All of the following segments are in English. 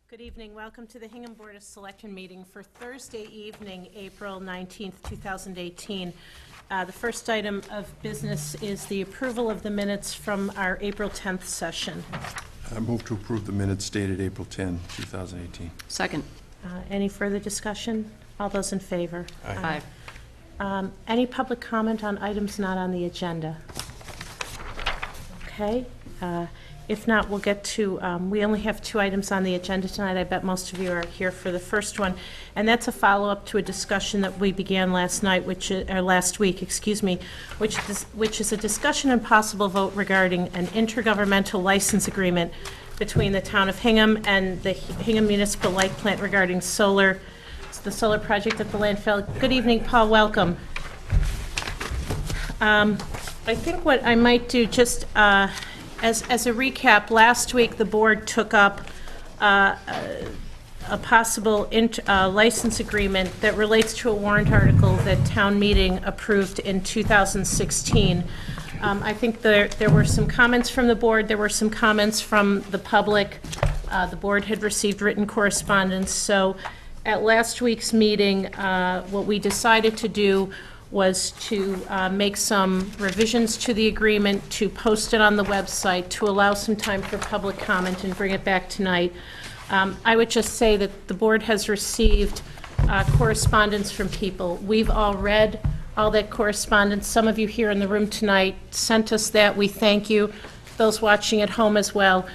Good evening. Welcome to the Hingham Board of Selectmen meeting for Thursday evening, April 19th, 2018. The first item of business is the approval of the minutes from our April 10th session. I move to approve the minutes dated April 10, 2018. Second. Any further discussion? All those in favor? Aye. Any public comment on items not on the agenda? Okay. If not, we'll get to, we only have 2 items on the agenda tonight. I bet most of you are here for the first one. And that's a follow-up to a discussion that we began last night, or last week, excuse me, which is a discussion and possible vote regarding an intergovernmental license agreement between the town of Hingham and the Hingham Municipal Light Plant regarding the solar project at the landfill. Good evening, Paul, welcome. I think what I might do, just as a recap, last week the board took up a possible license agreement that relates to a warrant article that town meeting approved in 2016. I think there were some comments from the board, there were some comments from the public. The board had received written correspondence, so at last week's meeting, what we decided to do was to make some revisions to the agreement, to post it on the website, to allow some time for public comment and bring it back tonight. I would just say that the board has received correspondence from people. We've all read all that correspondence. Some of you here in the room tonight sent us that. We thank you. Those watching at home as well.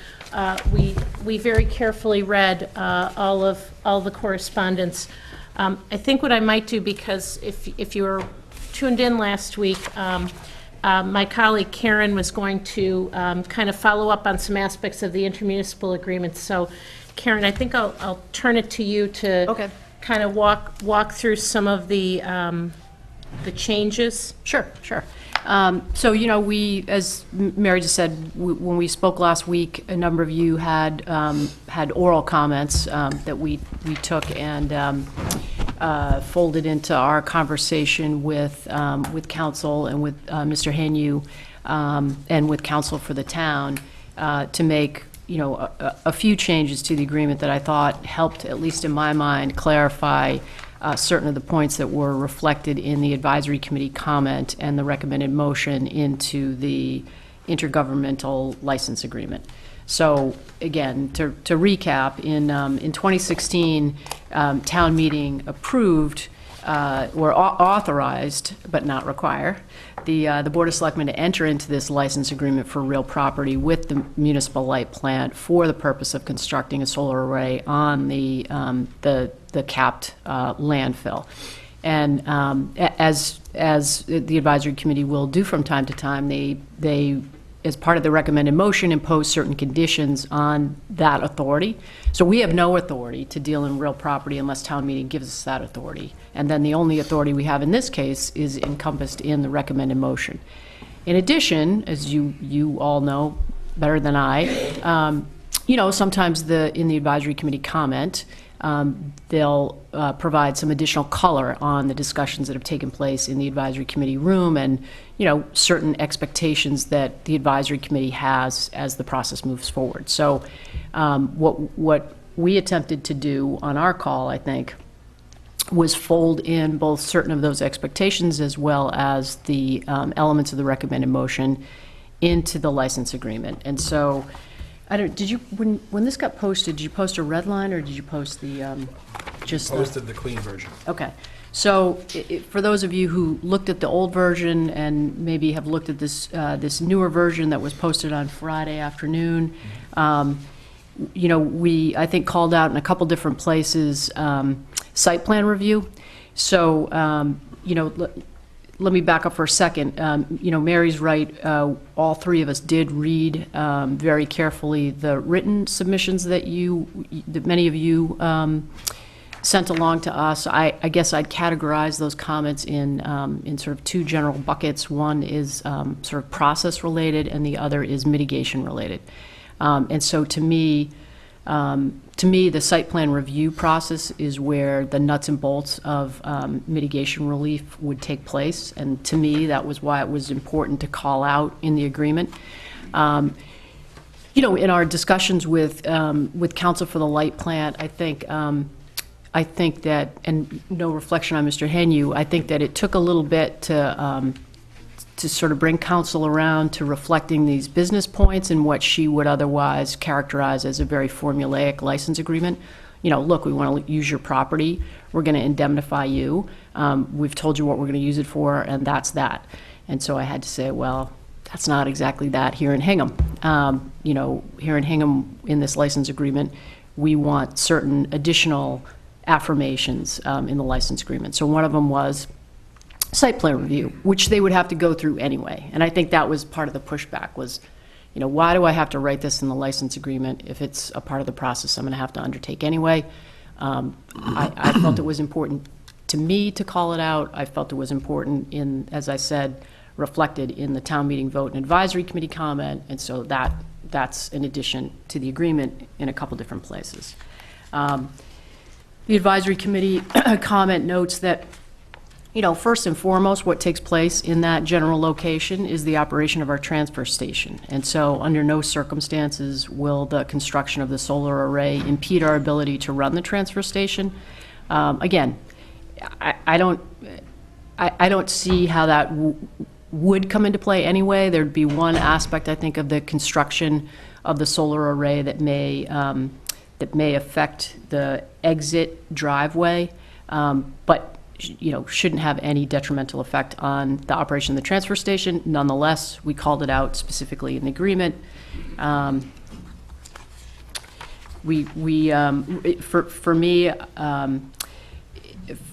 We very carefully read all the correspondence. I think what I might do, because if you were tuned in last week, my colleague Karen was going to kind of follow up on some aspects of the intermunicipal agreement. So, Karen, I think I'll turn it to you to kind of walk through some of the changes. Sure. So, you know, we, as Mary just said, when we spoke last week, a number of you had oral comments that we took and folded into our conversation with council and with Mr. Hanyu and with council for the town to make, you know, a few changes to the agreement that I thought helped, at least in my mind, clarify certain of the points that were reflected in the advisory committee comment and the recommended motion into the intergovernmental license agreement. So again, to recap, in 2016, town meeting approved or authorized, but not require, the Board of Selectmen to enter into this license agreement for real property with the municipal light plant for the purpose of constructing a solar array on the capped landfill. And as the advisory committee will do from time to time, they as part of the recommended motion, impose certain conditions on that authority. So we have no authority to deal in real property unless town meeting gives us that authority. And then the only authority we have in this case is encompassed in the recommended motion. In addition, as you all know better than I, you know, sometimes in the advisory committee comment, they'll provide some additional color on the discussions that have taken place in the advisory committee room and, you know, certain expectations that the advisory committee has as the process moves forward. So what we attempted to do on our call, I think, was fold in both certain of those expectations as well as the elements of the recommended motion into the license agreement. And so did you, when this got posted, did you post a red line or did you post the, just posted the clean version? Okay. So for those of you who looked at the old version and maybe have looked at this, this newer version that was posted on Friday afternoon, you know, I think called out in a couple different places, site plan review. So, you know, let me back up for a second. You know, Mary's right. All three of us did read very carefully the written submissions that many of you sent along to us. I guess I'd categorize those comments in sort of 2 general buckets. One is sort of process related, and the other is mitigation related. And so to me, the site plan review process is where the nuts and bolts of mitigation relief would take place. And to me, that was why it was important to call out in the agreement. You know, in our discussions with counsel for the light plant, I think that, and no reflection on Mr. Henue, I think that it took a little bit to sort of bring counsel around to reflecting these business points and what she would otherwise characterize as a very formulaic license agreement. You know, look, we want to use your property, we're going to indemnify you, we've told you what we're going to use it for, and that's that. And so I had to say, well, that's not exactly that here in Hingham. You know, here in Hingham, in this license agreement, we want certain additional affirmations in the license agreement. So one of them was site plan review, which they would have to go through anyway. And I think that was part of the pushback was, you know, why do I have to write this in the license agreement if it's a part of the process I'm going to have to undertake anyway? I felt it was important to me to call it out. I felt it was important in, as I said, reflected in the town meeting vote and advisory committee comment, and so that's an addition to the agreement in a couple different places. The advisory committee comment notes that, you know, first and foremost, what takes place in that general location is the operation of our transfer station. And so under no circumstances will the construction of the solar array impede our ability to run the transfer station. Again, I don't see how that would come into play anyway. There'd be one aspect, I think, of the construction of the solar array that may affect the exit driveway, but you know, shouldn't have any detrimental effect on the operation of the transfer station. Nonetheless, we called it out specifically in the agreement.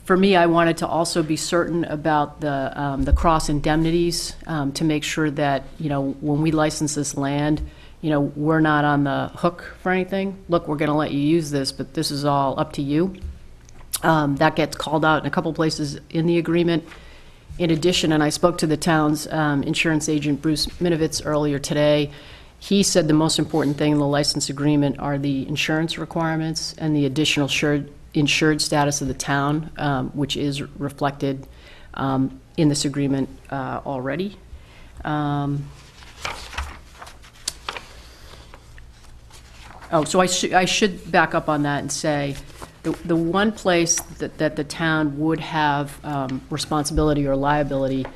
For me, I wanted to also be certain about the cross indemnities to make sure that, you know, when we license this land, you know, we're not on the hook for anything. Look, we're going to let you use this, but this is all up to you. That gets called out in a couple places in the agreement. In addition, and I spoke to the town's insurance agent, Bruce Minovitz, earlier today. He said the most important thing in the license agreement are the insurance requirements and the additional insured status of the town, which is reflected in this agreement already. So I should back up on that and say the one place that the town would have responsibility or liability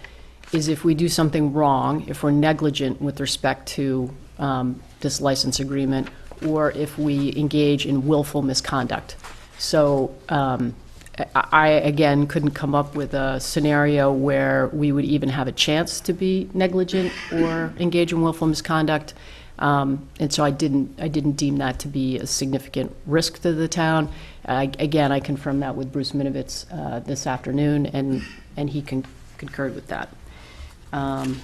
is if we do something wrong, if we're negligent with respect to this license agreement, or if we engage in willful misconduct. So I, again, couldn't come up with a scenario where we would even have a chance to be negligent or engage in willful misconduct. And so I didn't deem that to be a significant risk to the town. Again, I confirmed that with Bruce Minovitz this afternoon, and he concurred with that. And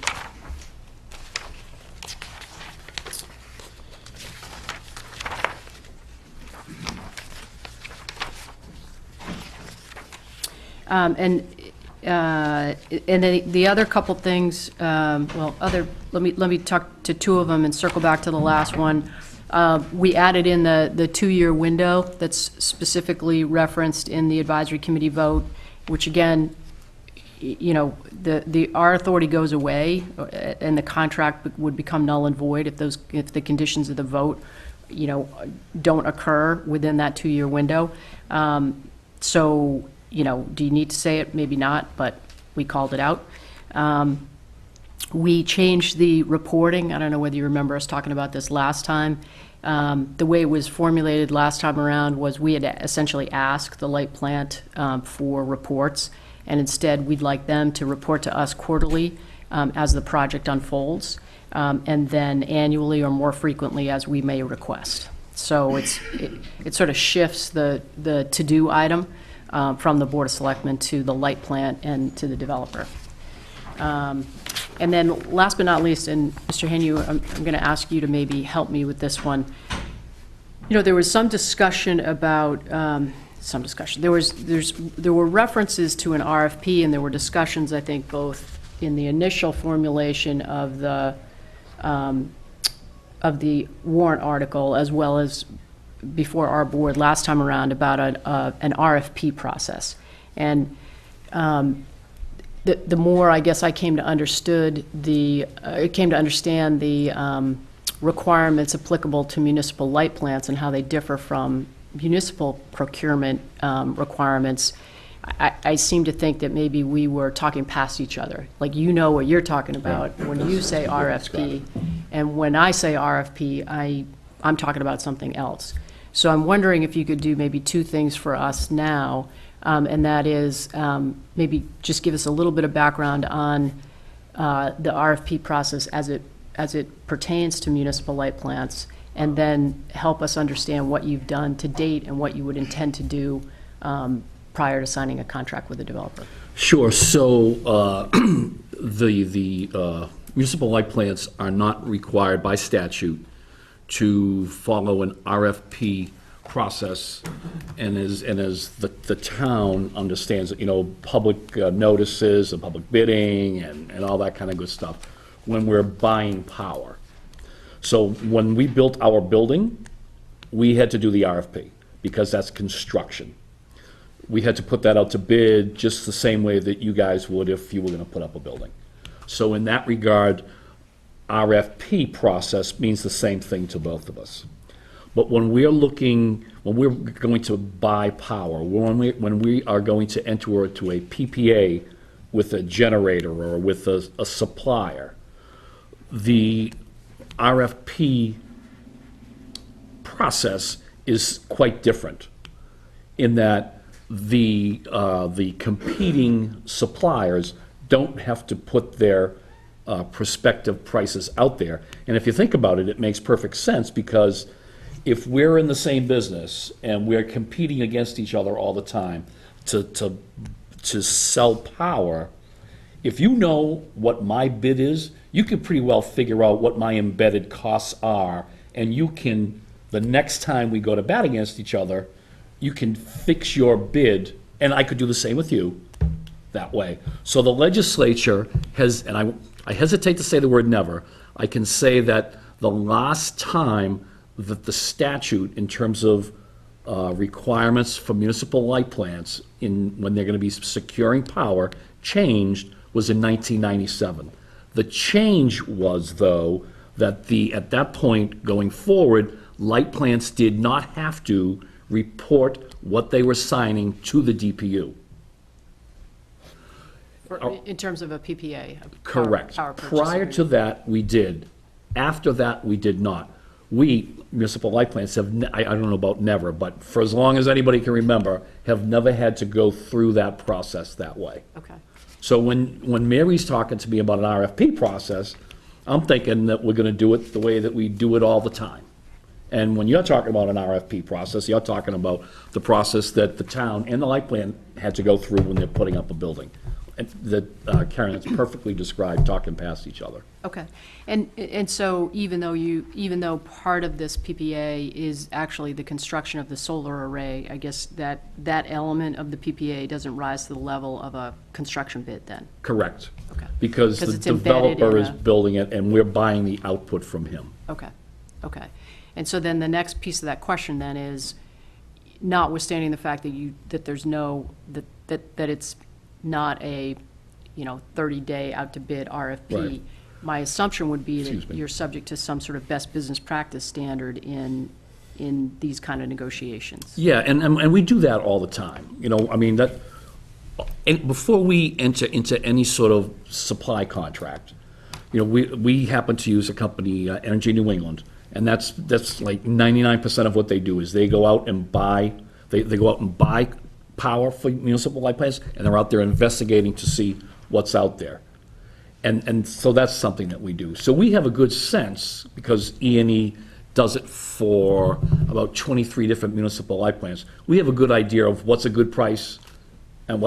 then the other couple things, let me talk to two of them and circle back to the last one. We added in the 2-year window that's specifically referenced in the advisory committee vote, which again, you know, our authority goes away, and the contract would become null and void if the conditions of the vote, you know, don't occur within that 2-year window. So, you know, do you need to say it? Maybe not, but we called it out. We changed the reporting. I don't know whether you remember us talking about this last time. The way it was formulated last time around was we had essentially asked the light plant for reports, and instead we'd like them to report to us quarterly as the project unfolds, and then annually or more frequently as we may request. So it sort of shifts the to-do item from the Board of Selectmen to the light plant and to the developer. And then last but not least, and Mr. Henue, I'm going to ask you to maybe help me with this one. You know, there was some discussion about, there were references to an RFP, and there were discussions, I think, both in the initial formulation of the warrant article as well as before our board last time around about an RFP process. And the more, I guess, I came to understand the requirements applicable to municipal light plants and how they differ from municipal procurement requirements, I seem to think that maybe we were talking past each other. Like, you know what you're talking about when you say RFP, and when I say RFP, I'm talking about something else. So I'm wondering if you could do maybe two things for us now, and that is maybe just give us a little bit of background on the RFP process as it pertains to municipal light plants, and then help us understand what you've done to date and what you would intend to do prior to signing a contract with the developer. Sure. So the municipal light plants are not required by statute to follow an RFP process, and as the town understands it, public notices and public bidding and all that kind of good stuff when we're buying power. So when we built our building, we had to do the RFP because that's construction. We had to put that out to bid just the same way that you guys would if you were going to put up a building. So in that regard, RFP process means the same thing to both of us. But when we're going to buy power, when we are going to enter into a PPA with a generator or with a supplier, the RFP process is quite different in that the competing suppliers don't have to put their prospective prices out there. And if you think about it, it makes perfect sense, because if we're in the same business and we're competing against each other all the time to sell power, if you know what my bid is, you can pretty well figure out what my embedded costs are, and you can, the next time we go to bat against each other, you can fix your bid, and I could do the same with you that way. So the legislature has, and I hesitate to say the word never, I can say that the last time that the statute in terms of requirements for municipal light plants when they're going to be securing power changed was in 1997. The change was, though, that at that point going forward, light plants did not have to report what they were signing to the DPU. In terms of a PPA? Correct. Power purchase Prior to agreement. that, we did. After that, we did not. We, municipal light plants, have, I don't know about never, but for as long as anybody can remember, have never had to go through that process that way. Okay. So when Mary's talking to me about an RFP process, I'm thinking that we're gonna do it the way that we do it all the time. And when you're talking about an RFP process, you're talking about the process that the town and the light plant had to go through when they're putting up a building. And that Karen, it's perfectly described, talking past each other. Okay. And so even though part of this PPA is actually the construction of the solar array, I guess that element of the PPA doesn't rise to the level of a construction bid then? Correct. Okay. Because 'Cause the it's embedded developer in is a- building it, and we're buying the output from him. Okay, okay. And so then the next piece of that question then is, notwithstanding the fact that there's no, that it's not a, 30-day out to bid RFP, Right. my assumption would be Excuse that me. you're subject to some sort of best business practice standard in these kind of negotiations. Yeah, and we do that all the time. I mean, and before we enter into any sort of supply contract, we happen to use a company, Energy New England, and that's like 99% of what they do is they go out and buy, they go out and buy power for municipal light plants, and they're out there investigating to see what's out there. And so that's something that we do. So we have a good sense, because E&E does it for about 23 different municipal light plants. We have a good idea of what's a good price and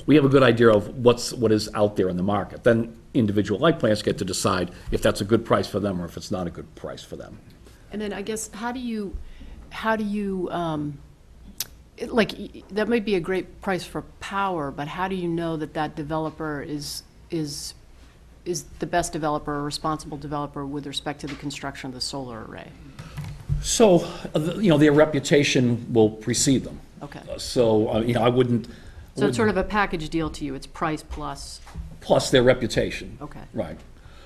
we have a good idea of what is out there in the market. Then individual light plants get to decide if that's a good price for them or if it's not a good price for them. And then I guess, how do you, that might be a great price for power, but how do you know that developer is the best developer or responsible developer with respect to the construction of the solar array? So, their reputation will precede them. Okay. So, I wouldn't. So it's sort of a package deal to you, it's price plus, Plus their reputation. okay. Right.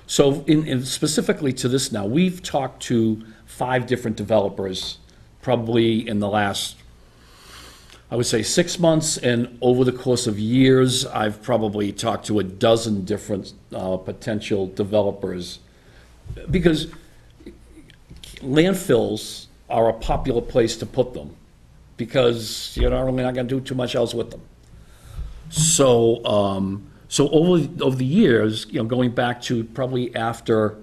So in specifically to this now, we've talked to 5 different developers, probably in the last, I would say, 6 months, and over the course of years, I've probably talked to a dozen different potential developers. Because landfills are a popular place to put them, because you're not really not gonna do too much else with them. So, so over the years, going back to probably after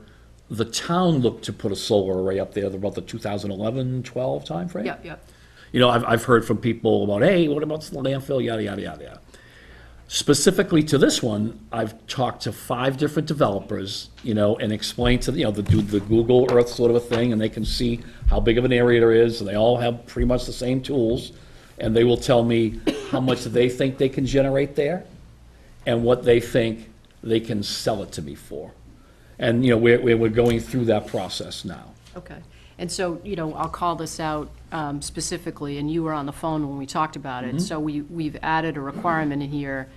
the town looked to put a solar array up there, about the 2011, 12 timeframe. Yep, yep. I've heard from people about, hey, what about the landfill, yada, yada, yada, yada. Specifically to this one, I've talked to 5 different developers, and explained to, do the Google Earth sort of a thing, and they can see how big of an area there is, and they all have pretty much the same tools, and they will tell me how much they think they can generate there, and what they think they can sell it to me for. And, we're going through that process now. Okay. And so, I'll call this out specifically, and you were on the phone when we talked about it. So we've added a requirement in here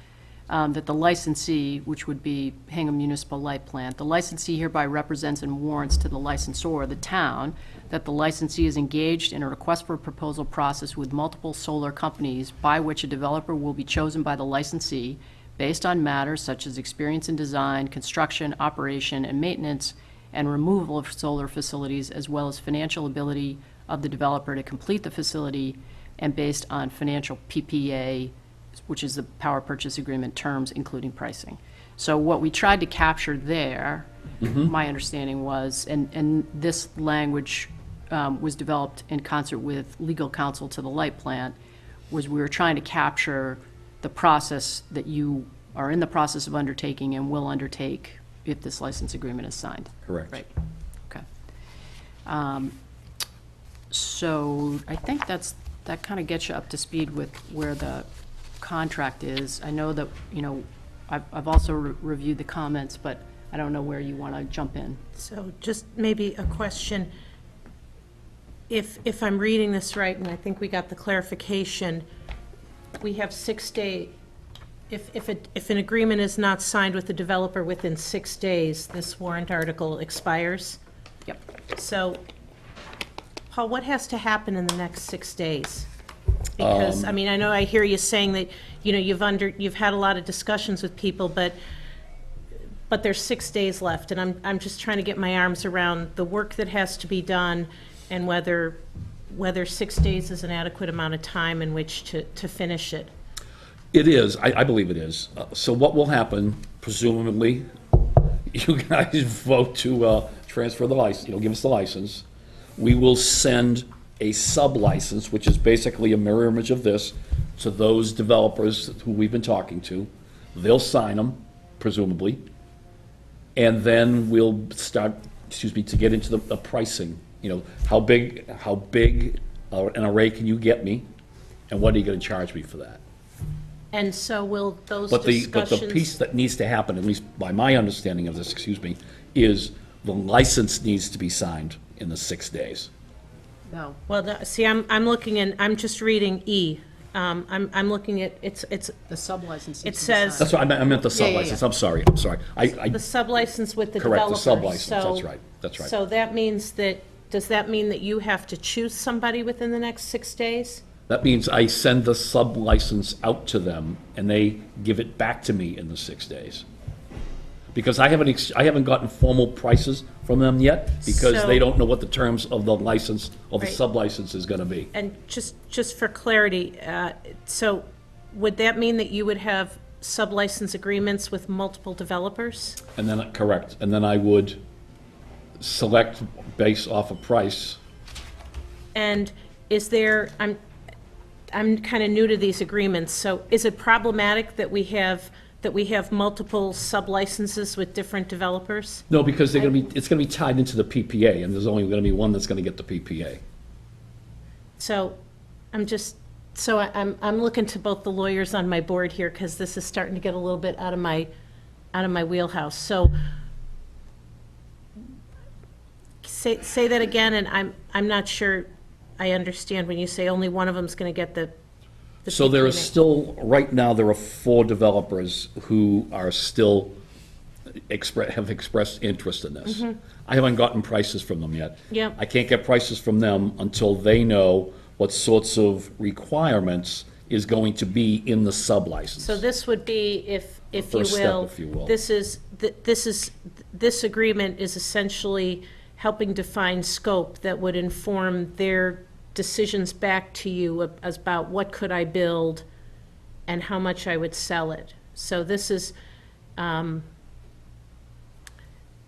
that the licensee, which would be Hingham Municipal Light Plant, the licensee hereby represents and warrants to the licensor, the town, that the licensee is engaged in a request for proposal process with multiple solar companies by which a developer will be chosen by the licensee based on matters such as experience in design, construction, operation, and maintenance, and removal of solar facilities, as well as financial ability of the developer to complete the facility, and based on financial PPA, which is the power purchase agreement terms, including pricing. So what we tried to capture there, my understanding was, and this language was developed in concert with legal counsel to the light plant, was we were trying to capture the process that you are in the process of undertaking and will undertake if this license agreement is signed. Correct. Right, okay. So I think that kind of gets you up to speed with where the contract is. I know that, I've also reviewed the comments, but I don't know where you want to jump in. So just maybe a question. If I'm reading this right, and I think we got the clarification, we have 6 days. If an agreement is not signed with the developer within 6 days, this warrant article expires? Yep. So, Paul, what has to happen in the next 6 days? Because, I know I hear you saying that, you've had a lot of discussions with people, but there's 6 days left, and I'm just trying to get my arms around the work that has to be done, and whether 6 days is an adequate amount of time in which to finish it. It is, I believe it is. So what will happen, presumably, you guys vote to transfer the license, give us the license. We will send a sub-license, which is basically a mirror image of this, to those developers who we've been talking to. They'll sign them, presumably. And then we'll start, to get into the pricing. How big an array can you get me? And what are you gonna charge me for that? And so will those But the discussions... piece that needs to happen, at least by my understanding of this, is the license needs to be signed in the 6 days. No. Well, see, I'm looking in, I'm just reading E. I'm looking at, it's, The sub-license. It says- That's what, I meant the Yeah, yeah, sub-license, yeah. I'm sorry. the sub-license with the Correct, the developer. sub-license, So- that's right. So that means that, does that mean that you have to choose somebody within the next 6 days? That means I send the sub-license out to them, and they give it back to me in the 6 days. Because I haven't gotten formal prices from them yet, because So- they don't know what the terms of the license, or the Right. sub-license is gonna be. And just for clarity, so would that mean that you would have sub-license agreements with multiple developers? And then, correct, and then I would select based off of price. And is there, I'm kind of new to these agreements, so is it problematic that we have multiple sub-licenses with different developers? No, because it's gonna be tied into the PPA, and there's only gonna be one that's gonna get the PPA. So I'm looking to both the lawyers on my board here, because this is starting to get a little bit out of my wheelhouse. So say that again, and I'm not sure I understand when you say only one of them's going to get the So there are PPA. still, right now, there are 4 developers who are still have expressed interest in this. I haven't gotten prices from them yet. Yep. I can't get prices from them until they know what sorts of requirements is going to be in the sub-license. So this would be, if you first step, will, if you will. this agreement is essentially helping define scope that would inform their decisions back to you about what could I build and how much I would sell it. So this is,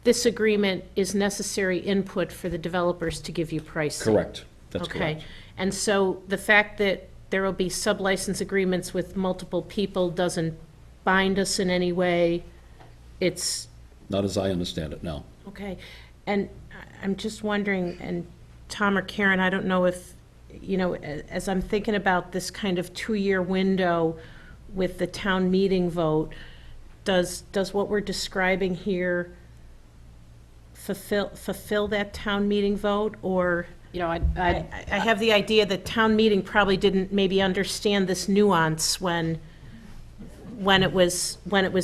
this agreement is necessary input for the developers to give you pricing. Correct, that's Okay, correct. and so the fact that there will be sub-license agreements with multiple people doesn't bind us in any way. It's, Not as I understand it, no. okay, and I'm just wondering, and Tom or Karen, I don't know if, you know, as I'm thinking about this kind of 2-year window with the town meeting vote, does what we're describing here fulfill that town meeting vote, or? You know, I have the idea that town meeting probably didn't maybe understand this nuance when it was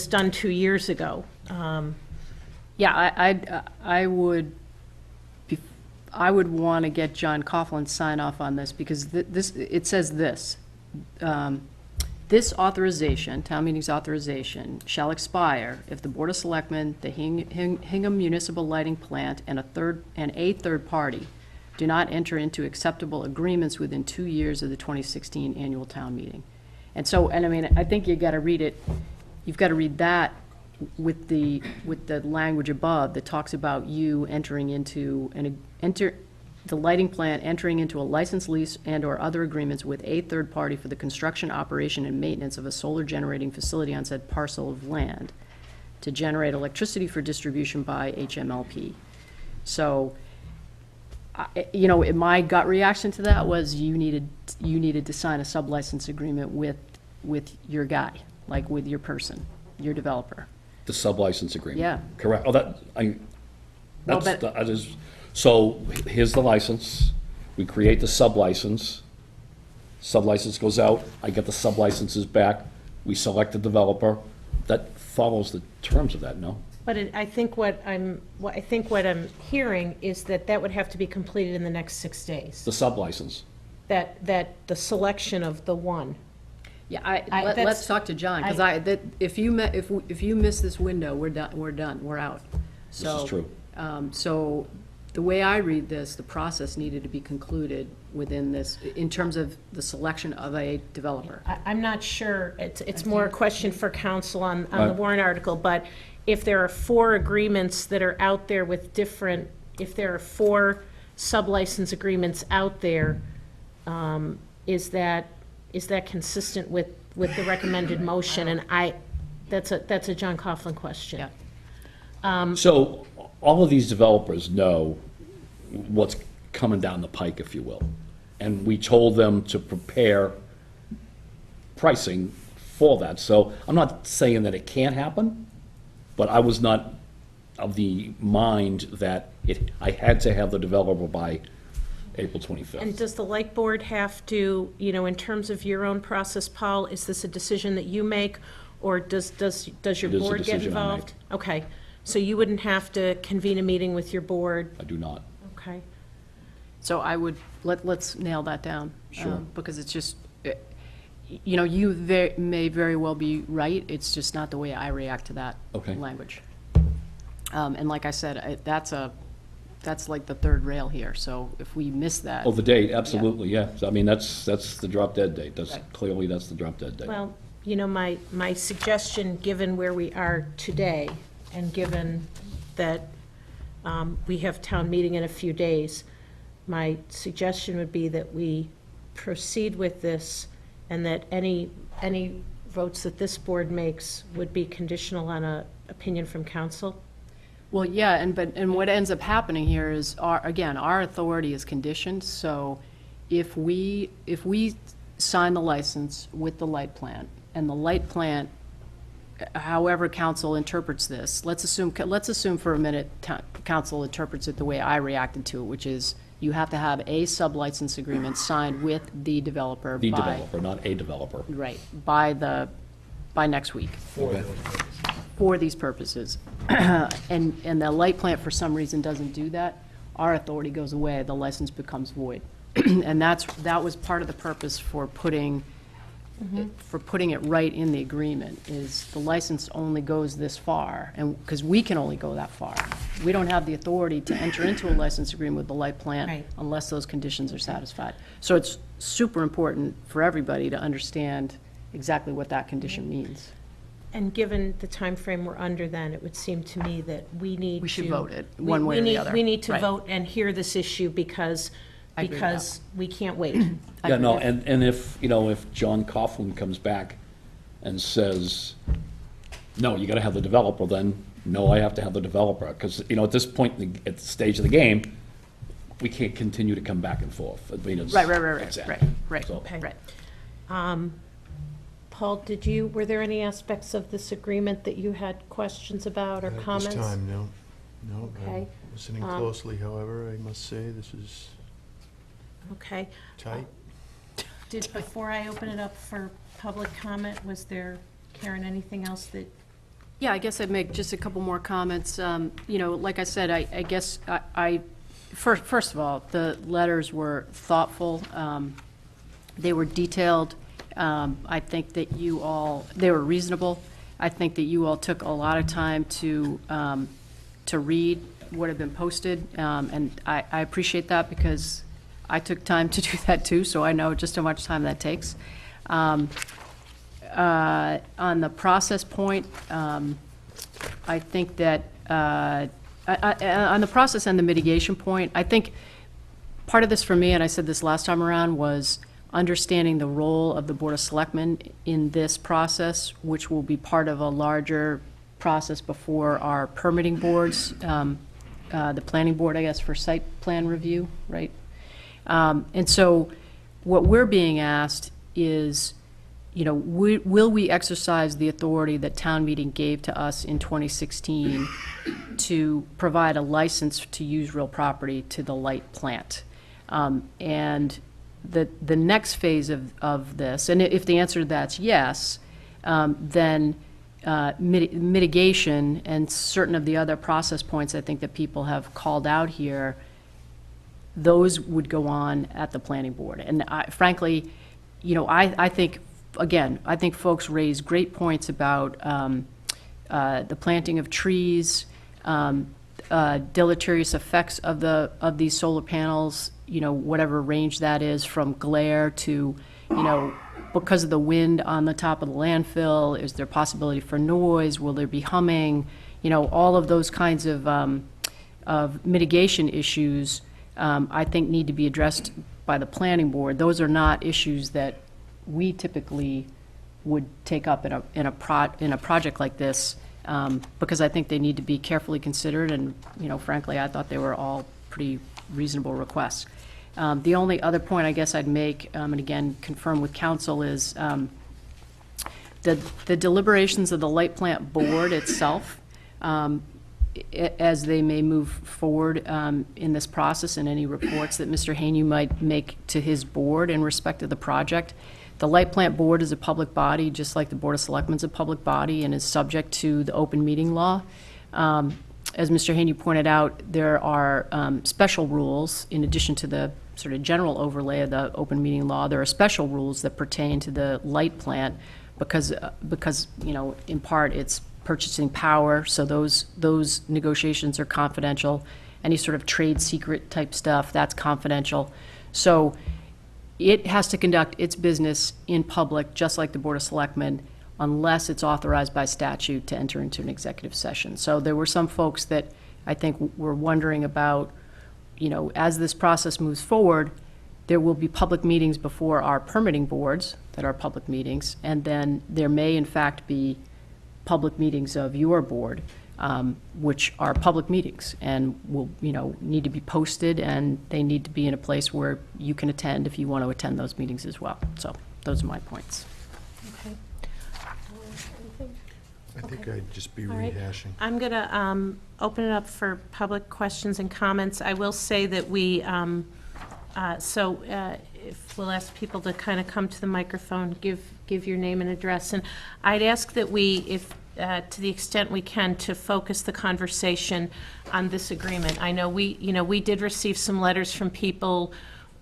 done 2 years ago. yeah, I would want to get John Coughlin sign off on this, because it says this. This authorization, town meeting's authorization, shall expire if the Board of Selectmen, the Hingham Municipal Lighting Plant, and a third party do not enter into acceptable agreements within 2 years of the 2016 annual town meeting. And so, and I mean, I think you've got to read it, you've got to read that with the language above that talks about you entering into the lighting plant entering into a license, lease, and/or other agreements with a third party for the construction, operation, and maintenance of a solar generating facility on said parcel of land to generate electricity for distribution by HMLP. So, you know, my gut reaction to that was you needed to sign a sub-license agreement with your guy, like with your person, your developer. The sub-license agreement. Yeah. Correct, Well, but- so here's the license, we create the sub-license, sub-license goes out, I get the sub-licenses back, we select the developer, that follows the terms of that, no? But I think what I'm hearing is that would have to be completed in the next 6 days. The sub-license. That the selection of the one. Yeah, that's- let's talk to John, because if you miss this window, we're done, we're out. This is true. So the way I read this, the process needed to be concluded within this, in terms of the selection of a developer. I'm not sure, it's more a question for council on the Right. warrant article, but if there are 4 agreements that are out there with different, if there are 4 sub-license agreements out there, is that consistent with the recommended motion? And that's a John Coughlin question. Yeah. So, all of these developers know what's coming down the pike, if you will. And we told them to prepare pricing for that. So, I'm not saying that it can't happen, but I was not of the mind that I had to have the developer by April 25th. And does the light board have to, you know, in terms of your own process, Paul, is this a decision that you make, or does your It is a board get decision I involved? Okay, so you wouldn't have to convene a meeting with your board? I do not. Okay. So I would, let's nail that down. Sure. Because it's just, you know, you may very well be right, it's just not the way I react to that Okay. language. And like I said, that's like the third rail here, so if we miss that. Oh, the date, absolutely, yeah. So, I mean, that's the drop dead date. That's, Right. clearly, that's the drop dead date. Well, you know, my suggestion, given where we are today, and given that we have town meeting in a few days, my suggestion would be that we proceed with this, and that any votes that this board makes would be conditional on a opinion from council. Well, yeah, and what ends up happening here is, our authority is conditioned, so if we sign the license with the light plant, and the light plant, however council interprets this, let's assume for a minute, council interprets it the way I reacted to it, which is, you have to have a sub-license agreement signed with the developer The by. developer, not a developer. Right, by next week. Okay. for these purposes, and the light plant for some reason doesn't do that, our authority goes away, the license becomes void. And that was part of the purpose for putting it right in the agreement, is the license only goes this far, and, because we can only go that far. We don't have the authority to enter into a license agreement with the light plant Right. unless those conditions are satisfied. So it's super important for everybody to understand exactly what that condition means. And given the time frame we're under, then, it would seem to me that we need to... We should vote it, we- one way we or the need- other. We need to Right. vote and hear this issue because I agree with that. we can't wait. Yeah, no, and if, if John Coughlin comes back and says, no, you gotta have the developer, then, no, I have to have the developer, because, at this point, at the stage of the game, we can't continue to come back and forth. I mean, it's. Right, Exactly. right, So- Okay. right. Paul, were there any aspects of this agreement that you had questions about or comments? At this time, no. No. Okay. I'm listening closely, however, I must say, this is Okay. tight. Before I open it up for public comment, was there, Karen, anything else that, Yeah, I guess I'd make just a couple more comments. Like I said, I guess first of all, the letters were thoughtful. They were detailed. I think that they were reasonable. I think that you all took a lot of time to read what had been posted, and I appreciate that because I took time to do that too, so I know just how much time that takes. On the process point, I think that, on the process and the mitigation point, I think part of this for me, and I said this last time around, was understanding the role of the Board of Selectmen in this process, which will be part of a larger process before our permitting boards, the planning board, I guess, for site plan review, right? And so what we're being asked is, will we exercise the authority that town meeting gave to us in 2016 to provide a license to use real property to the light plant? And the next phase of this, and if the answer to that's yes, then mitigation and certain of the other process points I think that people have called out here, those would go on at the planning board. And frankly, I think, again, I think folks raise great points about the planting of trees, deleterious effects of these solar panels, whatever range that is, from glare to, because of the wind on the top of the landfill, is there possibility for noise? Will there be humming? All of those kinds of mitigation issues, I think need to be addressed by the planning board. Those are not issues that we typically would take up in a project like this, because I think they need to be carefully considered, and frankly, I thought they were all pretty reasonable requests. The only other point I guess I'd make, and again confirm with council, is the deliberations of the light plant board itself, as they may move forward in this process, and any reports that Mr. Haney might make to his board in respect of the project. The light plant board is a public body, just like the Board of Selectmen is a public body, and is subject to the open meeting law. As Mr. Haney pointed out, there are special rules, in addition to the sort of general overlay of the open meeting law. There are special rules that pertain to the light plant because in part, it's purchasing power, so those negotiations are confidential. Any sort of trade secret type stuff, that's confidential. So it has to conduct its business in public, just like the Board of Selectmen, unless it's authorized by statute to enter into an executive session. So there were some folks that I think were wondering about, as this process moves forward, there will be public meetings before our permitting boards that are public meetings, and then there may in fact be public meetings of your board, which are public meetings and will, need to be posted, and they need to be in a place where you can attend if you want to attend those meetings as well. So those are my points. okay. Anything? I think Okay. I'd just be All right. rehashing. I'm going to open it up for public questions and comments. I will say that if we'll ask people to kind of come to the microphone, give your name and address. And I'd ask that to the extent we can, to focus the conversation on this agreement. I know we did receive some letters from people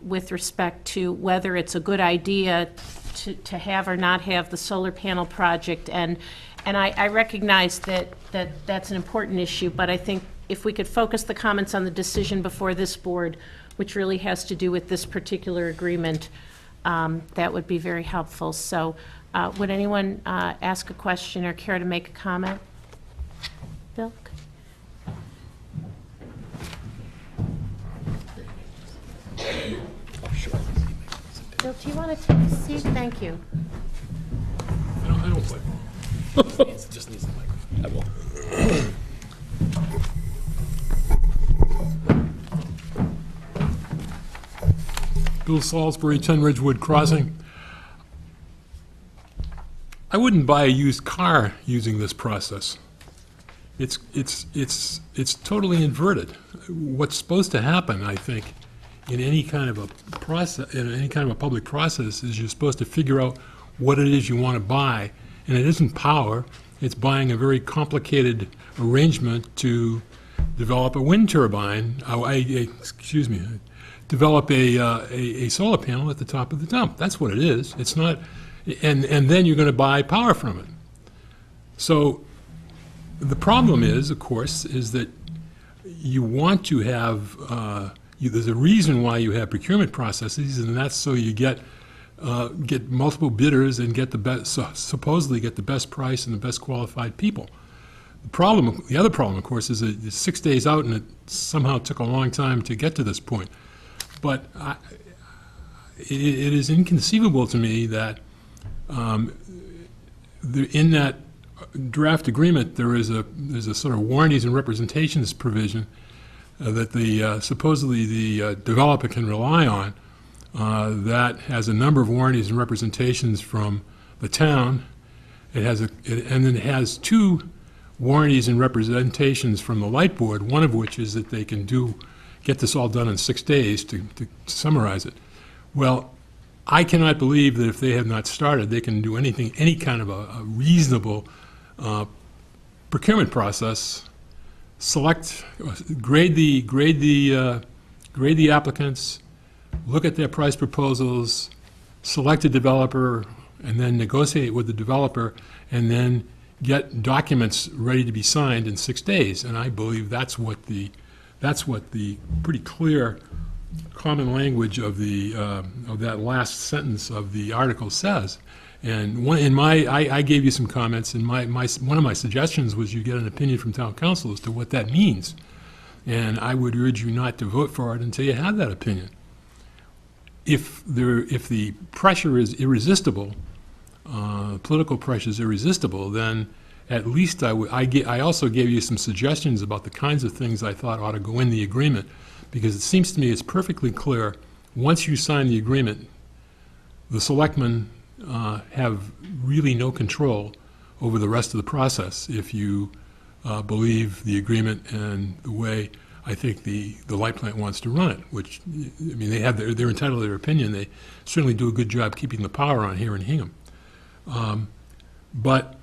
with respect to whether it's a good idea to have or not have the solar panel project, and I recognize that's an important issue, but I think if we could focus the comments on the decision before this board, which really has to do with this particular agreement, that would be very helpful. So would anyone ask a question or care to make a comment? Bill? Bill, do you want to take a seat? Thank you. I don't play ball. Just needs the mic. I will. Bill Salisbury, 10 Ridgewood Crossing. I wouldn't buy a used car using this process. It's totally inverted. What's supposed to happen, I think, in any kind of a process, in any kind of a public process, is you're supposed to figure out what it is you want to buy, and it isn't power. It's buying a very complicated arrangement to develop a wind turbine. Develop a solar panel at the top of the dump. That's what it is. It's not, and then you're going to buy power from it. So the problem is, of course, is that you want to have. There's a reason why you have procurement processes, and that's so you get multiple bidders and get the best, supposedly get the best price and the best qualified people. The other problem, of course, is that it's 6 days out, and it somehow took a long time to get to this point. But it is inconceivable to me that in that draft agreement there's a sort of warranties and representations provision that supposedly the developer can rely on, that has a number of warranties and representations from the town. And then it has 2 warranties and representations from the light board, one of which is that they can get this all done in 6 days, to summarize it. Well, I cannot believe that if they have not started, they can do anything, any kind of a reasonable procurement process. Grade the applicants, look at their price proposals, select a developer, and then negotiate with the developer, and then get documents ready to be signed in 6 days. And I believe that's what the pretty clear common language of that last sentence of the article says. And I gave you some comments, and one of my suggestions was you get an opinion from town council as to what that means. And I would urge you not to vote for it until you have that opinion. If the pressure is irresistible, political pressure is irresistible, then at least I also gave you some suggestions about the kinds of things I thought ought to go in the agreement, because it seems to me it's perfectly clear, once you sign the agreement, the selectmen have really no control over the rest of the process if you believe the agreement and the way I think the light plant wants to run it, which, I mean, they're entitled to their opinion. They certainly do a good job keeping the power on here in Hingham. But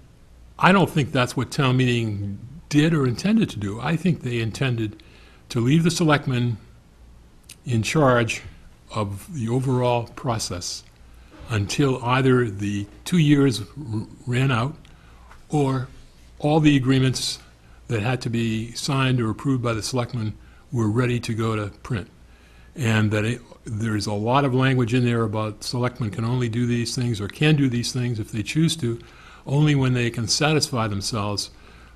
I don't think that's what town meeting did or intended to do. I think they intended to leave the selectmen in charge of the overall process until either the 2 years ran out or all the agreements that had to be signed or approved by the selectmen were ready to go to print. And that there's a lot of language in there about selectmen can only do these things or can do these things if they choose to, only when they can satisfy themselves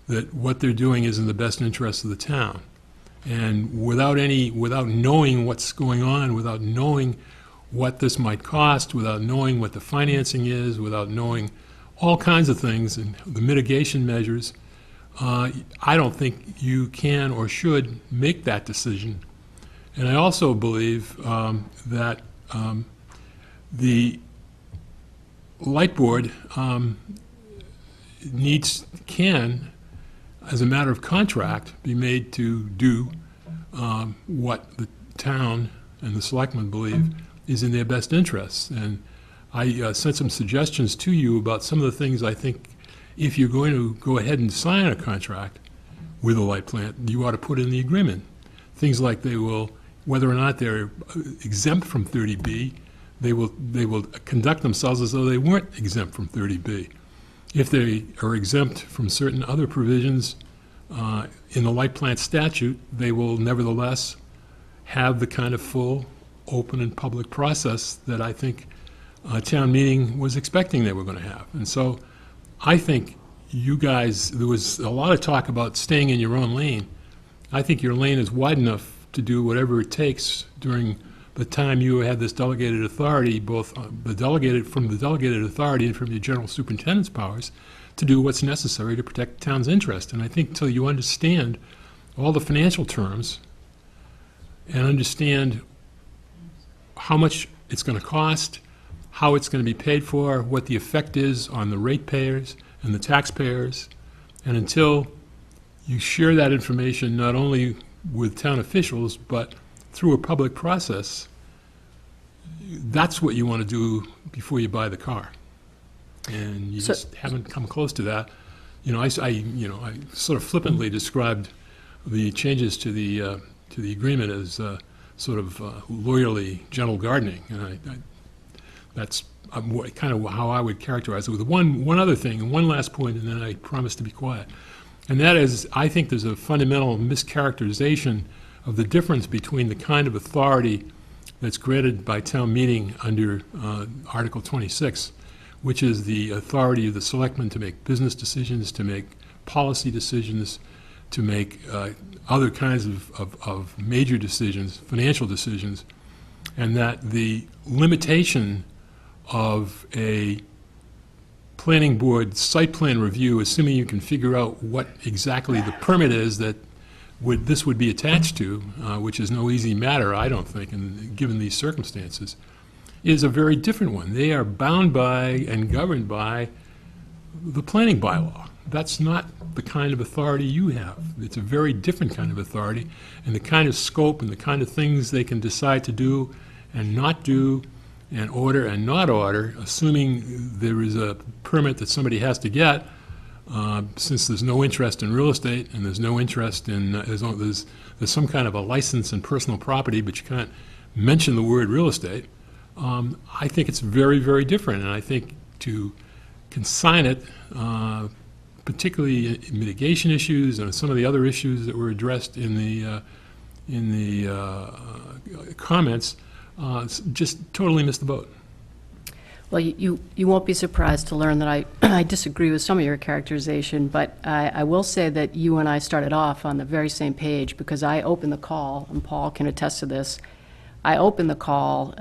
that what they're doing is in the best interest of the town. And without knowing what's going on, without knowing what this might cost, without knowing what the financing is, without knowing all kinds of things and the mitigation measures, I don't think you can or should make that decision. And I also believe that the light board can, as a matter of contract, be made to do what the town and the selectmen believe is in their best interests. And I sent some suggestions to you about some of the things I think, if you're going to go ahead and sign a contract with a light plant, you ought to put in the agreement things like they will, whether or not they're exempt from 30B, they will conduct themselves as though they weren't exempt from 30B. If they are exempt from certain other provisions in the light plant statute, they will nevertheless have the kind of full, open, and public process that I think town meeting was expecting they were going to have. And so I think you guys, there was a lot of talk about staying in your own lane. I think your lane is wide enough to do whatever it takes during the time you had this delegated authority, both the delegated authority and from your general superintendent's powers, to do what's necessary to protect the town's interest. And I think until you understand all the financial terms and understand how much it's going to cost, how it's going to be paid for, what the effect is on the ratepayers and the taxpayers, and until you share that information not only with town officials, but through a public process, that's what you want to do before you buy the car. And you just haven't come close to that. You know, I sort of flippantly described the changes to the agreement as sort of lawyerly gentle gardening, and that's kind of how I would characterize it. With one other thing, and one last point, and then I promise to be quiet. And that is, I think there's a fundamental mischaracterization of the difference between the kind of authority that's granted by town meeting under Article 26, which is the authority of the selectmen to make business decisions, to make policy decisions, to make other kinds of major decisions, financial decisions, and that the limitation of a planning board site plan review, assuming you can figure out what exactly the permit is that this would be attached to, which is no easy matter, I don't think, given these circumstances, is a very different one. They are bound by and governed by the planning bylaw. That's not the kind of authority you have. It's a very different kind of authority, and the kind of scope and the kind of things they can decide to do and not do, and order and not order, assuming there is a permit that somebody has to get, since there's no interest in real estate and there's no interest in, there's some kind of a license in personal property, but you can't mention the word real estate. I think it's very, very different, and I think to consign it, particularly in mitigation issues and some of the other issues that were addressed in the comments, just totally missed the boat. Well, you won't be surprised to learn that I disagree with some of your characterization, but I will say that you and I started off on the very same page, because I opened the call, and Paul can attest to this. I opened the call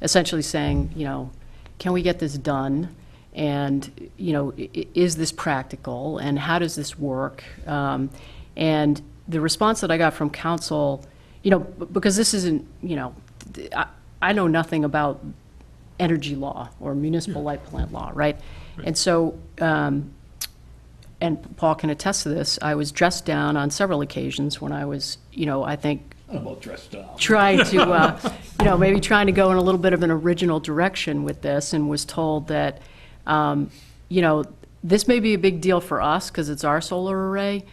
essentially saying, can we get this done? And, is this practical? And how does this work? And the response that I got from council, because this isn't, I know nothing about energy law or municipal light plant law, right? And so, and Paul can attest to this, I was dressed down on several occasions when I was, I think, About dressed up. trying to, maybe trying to go in a little bit of an original direction with this, and was told that, this may be a big deal for us because it's our solar array.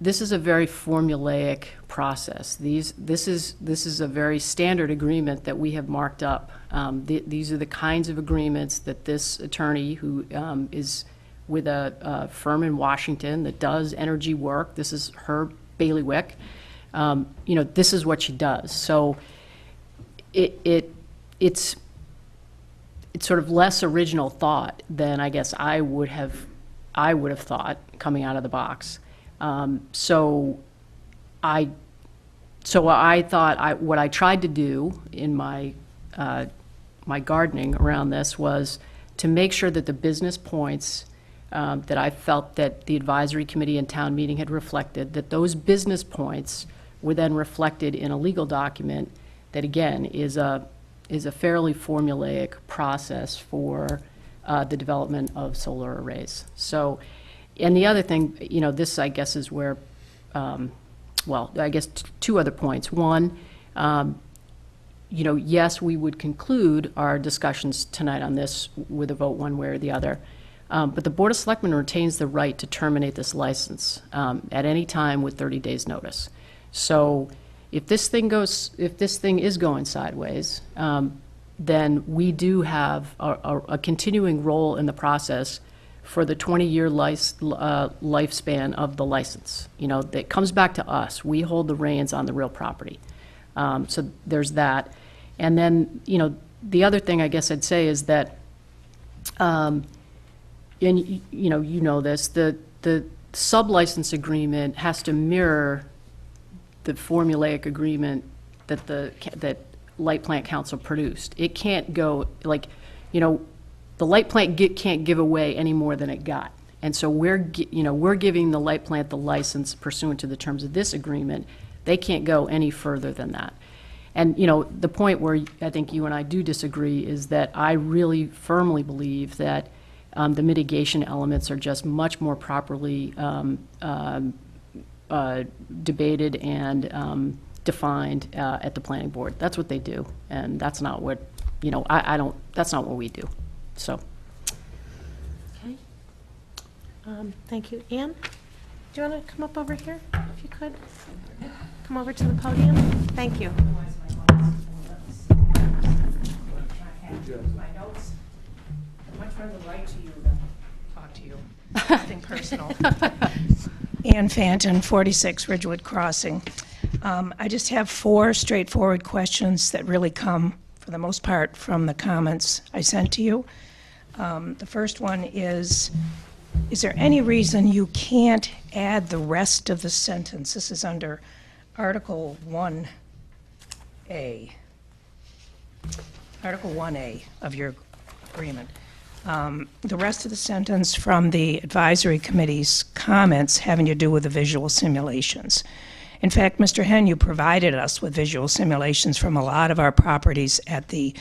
This is a very formulaic process. This is a very standard agreement that we have marked up. These are the kinds of agreements that this attorney, who is with a firm in Washington that does energy work, this is her bailiwick, this is what she does. So it's sort of less original thought than I guess I would have thought coming out of the box. So I thought what I tried to do in my gardening around this was to make sure that the business points that I felt that the advisory committee and town meeting had reflected, that those business points were then reflected in a legal document that, again, is a fairly formulaic process for the development of solar arrays. So, and the other thing, this I guess is where, I guess two other points. One, yes, we would conclude our discussions tonight on this with a vote one way or the other. But the Board of Selectmen retains the right to terminate this license at any time with 30 days' notice. So if this thing is going sideways, then we do have a continuing role in the process for the 20-year lifespan of the license. You know, that comes back to us. We hold the reins on the real property. So there's that. And then, you know, the other thing I guess I'd say is that, and you know this, the sub-license agreement has to mirror the formulaic agreement that Light Plant Council produced. It can't go, like, you know, the light plant can't give away any more than it got. And so we're giving the light plant the license pursuant to the terms of this agreement. They can't go any further than that. And, you know, the point where I think you and I do disagree is that I really firmly believe that the mitigation elements are just much more properly debated and defined at the planning board. That's what they do, and that's not what, you know, that's not what we do. So. Okay. Thank you. Ann, do you want to come up over here, if you could? Come over to the podium. Thank you. My notes. I'd much rather write to you than talk to you. Nothing personal. Ann Fanton, 46 Ridgewood Crossing. I just have 4 straightforward questions that really come, for the most part, from the comments I sent to you. The first one is there any reason you can't add the rest of the sentence? This is under Article 1A. Article 1A of your agreement. The rest of the sentence from the advisory committee's comments having to do with the visual simulations. In fact, Mr. Henn, you provided us with visual simulations from a lot of our properties at the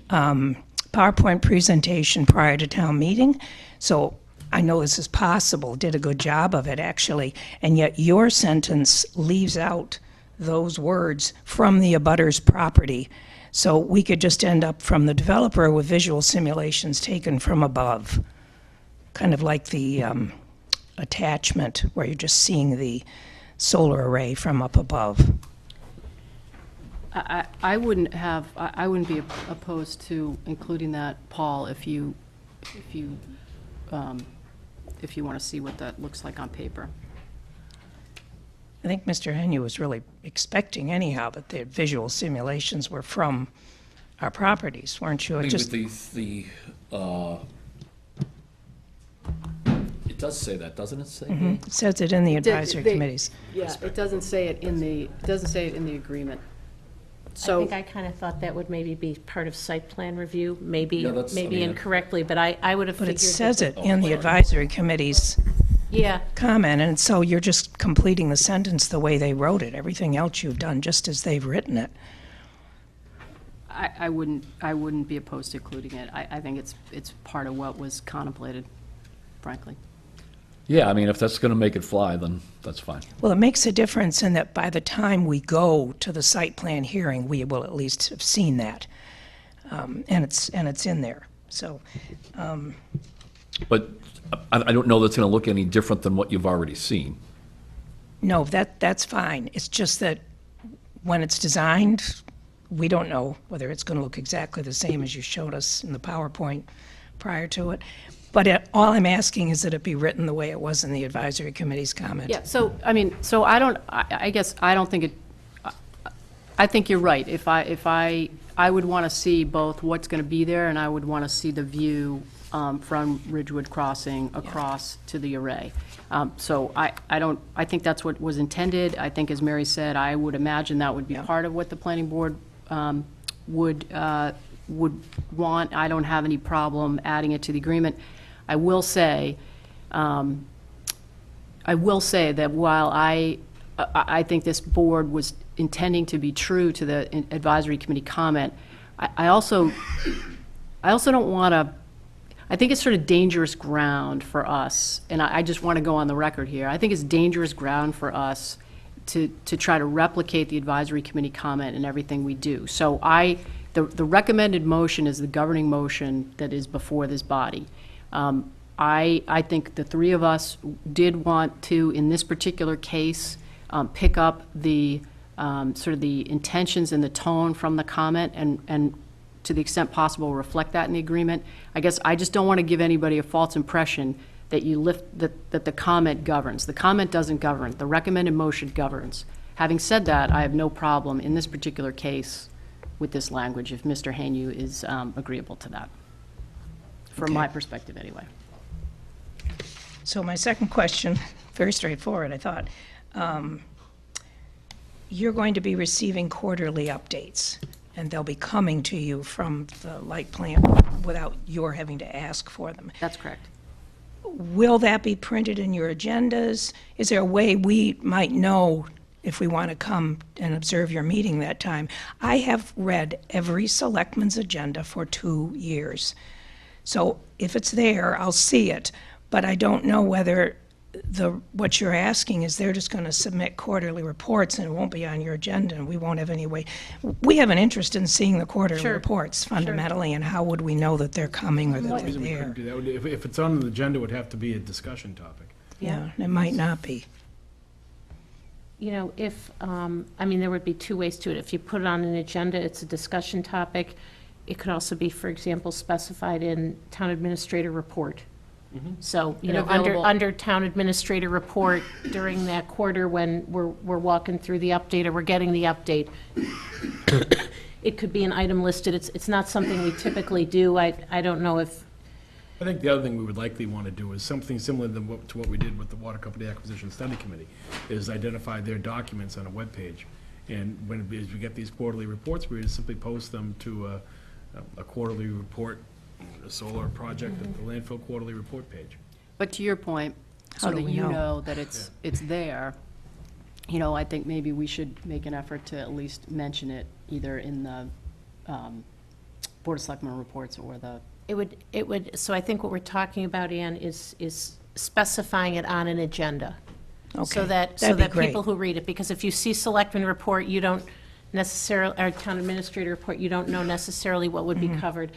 PowerPoint presentation prior to town meeting. So I know this is possible, did a good job of it actually, and yet your sentence leaves out those words from the abutter's property. So we could just end up from the developer with visual simulations taken from above, kind of like the attachment where you're just seeing the solar array from up above. I wouldn't be opposed to including that, Paul, if you want to see what that looks like on paper. I think Mr. Henry was really expecting anyhow that the visual simulations were from our properties, weren't you? It does say that, doesn't it? Say It says it in the advisory committees. Yeah, it doesn't say it in the agreement. I So, think I kind of thought that would maybe be part of site plan review, maybe Yeah, that's- I mean, incorrectly, but I would have But figured. it says that- it in the advisory committee's Yeah, comment, and so you're just completing the sentence the way they wrote it. Everything else you've done just as they've written it. I wouldn't be opposed to including it. I think it's part of what was contemplated, frankly. Yeah, I mean, if that's going to make it fly, then that's fine. Well, it makes a difference in that by the time we go to the site plan hearing, we will at least have seen that. And it's in there, so. But I don't know that's going to look any different than what you've already seen. No, that's fine. It's just that when it's designed, we don't know whether it's going to look exactly the same as you showed us in the PowerPoint prior to it. But all I'm asking is that it be written the way it was in the advisory committee's comment. Yeah, so, I mean, so I guess I don't think it, I think you're right. If I would want to see both what's going to be there, and I would want to see the view from Ridgewood Crossing across to the array. So I think that's what was intended. I think, as Mary said, I would imagine that would be part of what the planning board would want. I don't have any problem adding it to the agreement. I will say that while I think this board was intending to be true to the advisory committee comment, I also don't want to, I think it's sort of dangerous ground for us, and I just want to go on the record here. I think it's dangerous ground for us to try to replicate the advisory committee comment in everything we do. So the recommended motion is the governing motion that is before this body. I think the three of us did want to, in this particular case, pick up the, sort of the intentions and the tone from the comment, and to the extent possible, reflect that in the agreement. I guess I just don't want to give anybody a false impression that that the comment governs. The comment doesn't govern. The recommended motion governs. Having said that, I have no problem in this particular case with this language if Mr. Hanyu is agreeable to that, from my perspective anyway. So my second question, very straightforward, I thought. You're going to be receiving quarterly updates, and they'll be coming to you from the light plant without your having to ask for them. That's correct. Will that be printed in your agendas? Is there a way we might know if we want to come and observe your meeting that time? I have read every selectman's agenda for 2 years. So if it's there, I'll see it, but I don't know whether what you're asking is they're just going to submit quarterly reports and it won't be on your agenda and we won't have any way. We have an interest in seeing the quarterly Sure. reports fundamentally, and how would we know that they're coming or that they're reason we there? couldn't do that would, if it's on the agenda, it would have to be a discussion topic. Yeah, it might not be. You know, if, I mean, there would be two ways to it. If you put it on an agenda, it's a discussion topic. It could also be, for example, specified in town administrator report. So, you And know, available- under town administrator report during that quarter when we're walking through the update or we're getting the update, it could be an item listed. It's not something we typically do. I don't know if, I think the other thing we would likely want to do is something similar to what we did with the Water Company Acquisition Study Committee, is identify their documents on a webpage. And as we get these quarterly reports, we just simply post them to a quarterly report, a solar project, at the landfill quarterly report page. But to your point, so How do that we you know? know that it's there, you know, I think maybe we should make an effort to at least mention it either in the Board of Selectmen reports or the, it would, so I think what we're talking about, Ann, is specifying it on an agenda. Okay, So that that'd be great. people who read it, because if you see selectman report, you don't necessarily, or town administrator report, you don't know necessarily what would be Mm-hmm. covered.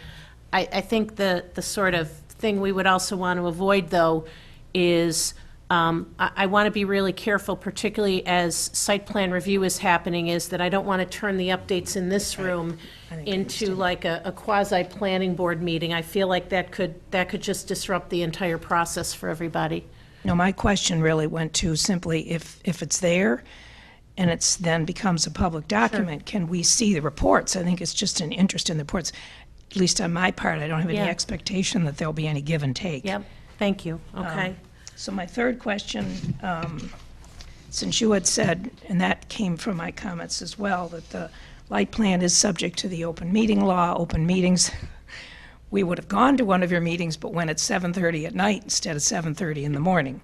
I think the sort of thing we would also want to avoid, though, is, I want to be really careful, particularly as site plan review is happening, is that I don't want to turn the updates in this room into like a quasi-planning board meeting. I feel like that could just disrupt the entire process for everybody. No, my question really went to simply if it's there and it's then becomes a public document, can we see the reports? I think it's just an interest in the reports. At least on my part, I don't have any Yeah. expectation that there'll be any give and take. Yep, thank you, okay. So my third question, since you had said, and that came from my comments as well, that the light plan is subject to the open meeting law, open meetings. We would have gone to one of your meetings, but went at 7:30 at night instead of 7:30 in the morning.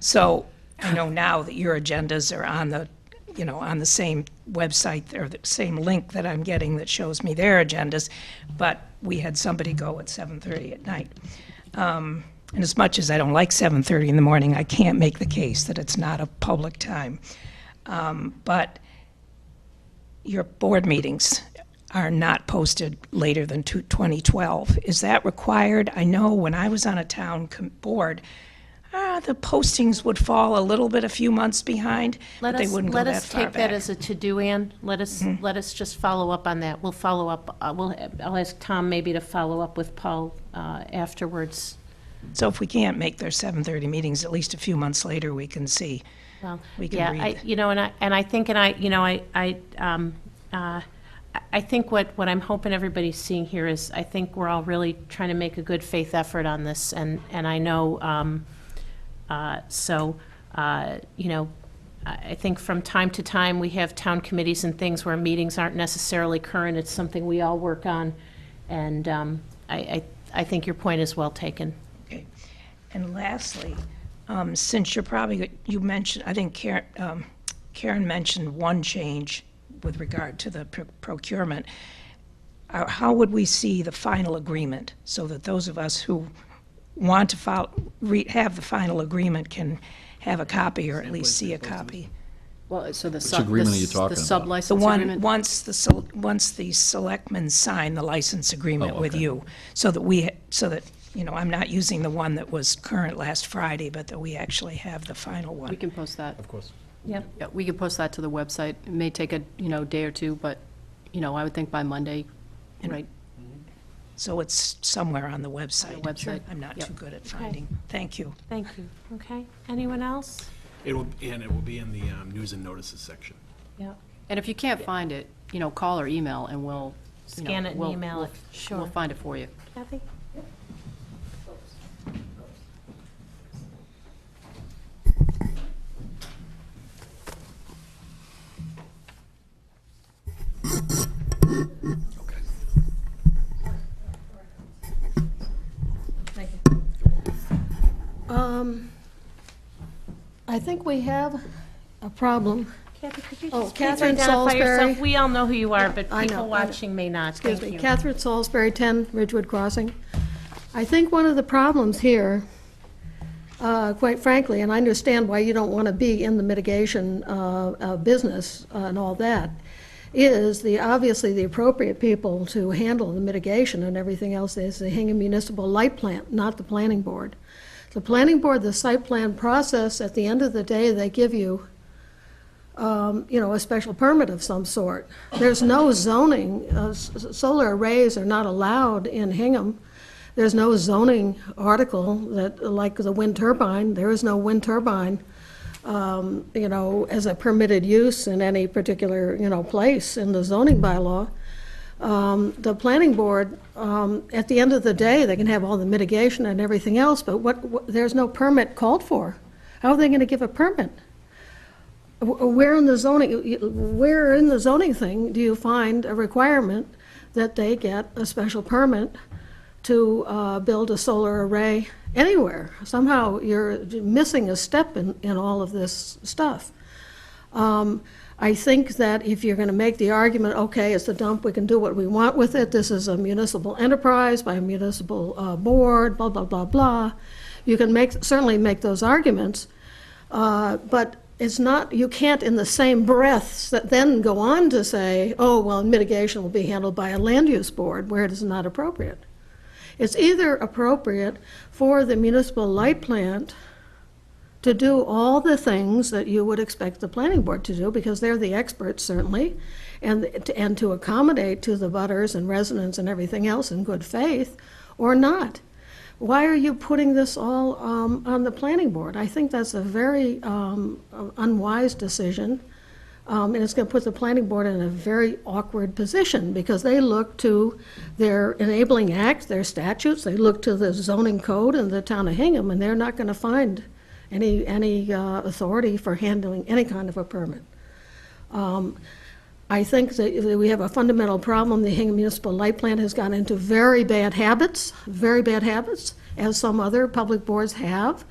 So I know now that your agendas are on the, you know, on the same website or the same link that I'm getting that shows me their agendas, but we had somebody go at 7:30 at night. And as much as I don't like 7:30 in the morning, I can't make the case that it's not a public time. But your board meetings are not posted later than 2012. Is that required? I know when I was on a town board, the postings would fall a little bit, a few months behind, but they wouldn't go that far Let us take that back. as a to-do, Ann. Let us just follow up on that. We'll follow up, I'll ask Tom maybe to follow up with Paul afterwards. So if we can't make their 7:30 meetings, at least a few months later, we can see. Well, We can yeah, read. you know, and I think, I think what I'm hoping everybody's seeing here is, I think we're all really trying to make a good faith effort on this, and I know, you know, I think from time to time, we have town committees and things where meetings aren't necessarily current. It's something we all work on, and I think your point is well taken. Okay. And lastly, since you mentioned, I think Karen mentioned one change with regard to the procurement. How would we see the final agreement so that those of us who want to have the final agreement can have a copy or at least see a copy? well, so the Which agreement are you talking the about? sub-license The one, agreement? once the selectmen sign the license agreement with okay. you, so that I'm not using the one that was current last Friday, but that we actually have the final We one. can post that. Of course. Yep. Yeah, we can post that to the website. It may take a, day or two, but, I would think by Monday, right? So it's somewhere on the website. On the website. I'm not Yep. too good at finding. Thank you. Thank you. Okay. Anyone else? It will be in the news and notices section. Yep. And if you can't find it, call or email, and we'll, Scan it and email it. Sure. We'll find it for you. Kathy? I think we have a problem. Kathy, could you Oh, just please Catherine identify yourself? Salisbury. We all know who you are, but I know, people I know. watching may not. Excuse Thank me, you. Catherine Salisbury, 10 Ridgewood Crossing. I think one of the problems here, quite frankly, and I understand why you don't want to be in the mitigation business and all that, is obviously the appropriate people to handle the mitigation and everything else is the Hingham Municipal Light Plant, not the planning board. The planning board, the site plan process, at the end of the day, they give you, a special permit of some sort. There's no zoning, solar arrays are not allowed in Hingham. There's no zoning article that, like the wind turbine, there is no wind turbine, as a permitted use in any particular, place in the zoning bylaw. The planning board, at the end of the day, they can have all the mitigation and everything else, but there's no permit called for. How are they gonna give a permit? Where in the zoning thing do you find a requirement that they get a special permit to build a solar array anywhere? Somehow you're missing a step in all of this stuff. I think that if you're going to make the argument, okay, it's a dump, we can do what we want with it, this is a municipal enterprise by a municipal board, blah, blah, blah, blah, you can certainly make those arguments, but it's not, you can't in the same breath then go on to say, oh, well, mitigation will be handled by a land use board, where it is not appropriate. It's either appropriate for the municipal light plant to do all the things that you would expect the planning board to do, because they're the experts, certainly, and to accommodate to the butters and residents and everything else in good faith, or not. Why are you putting this all on the planning board? I think that's a very unwise decision, and it's going to put the planning board in a very awkward position, because they look to their enabling act, their statutes, they look to the zoning code in the town of Hingham, and they're not going to find any authority for handling any kind of a permit. I think that we have a fundamental problem. The Hingham Municipal Light Plant has gone into very bad habits, as some other public boards have,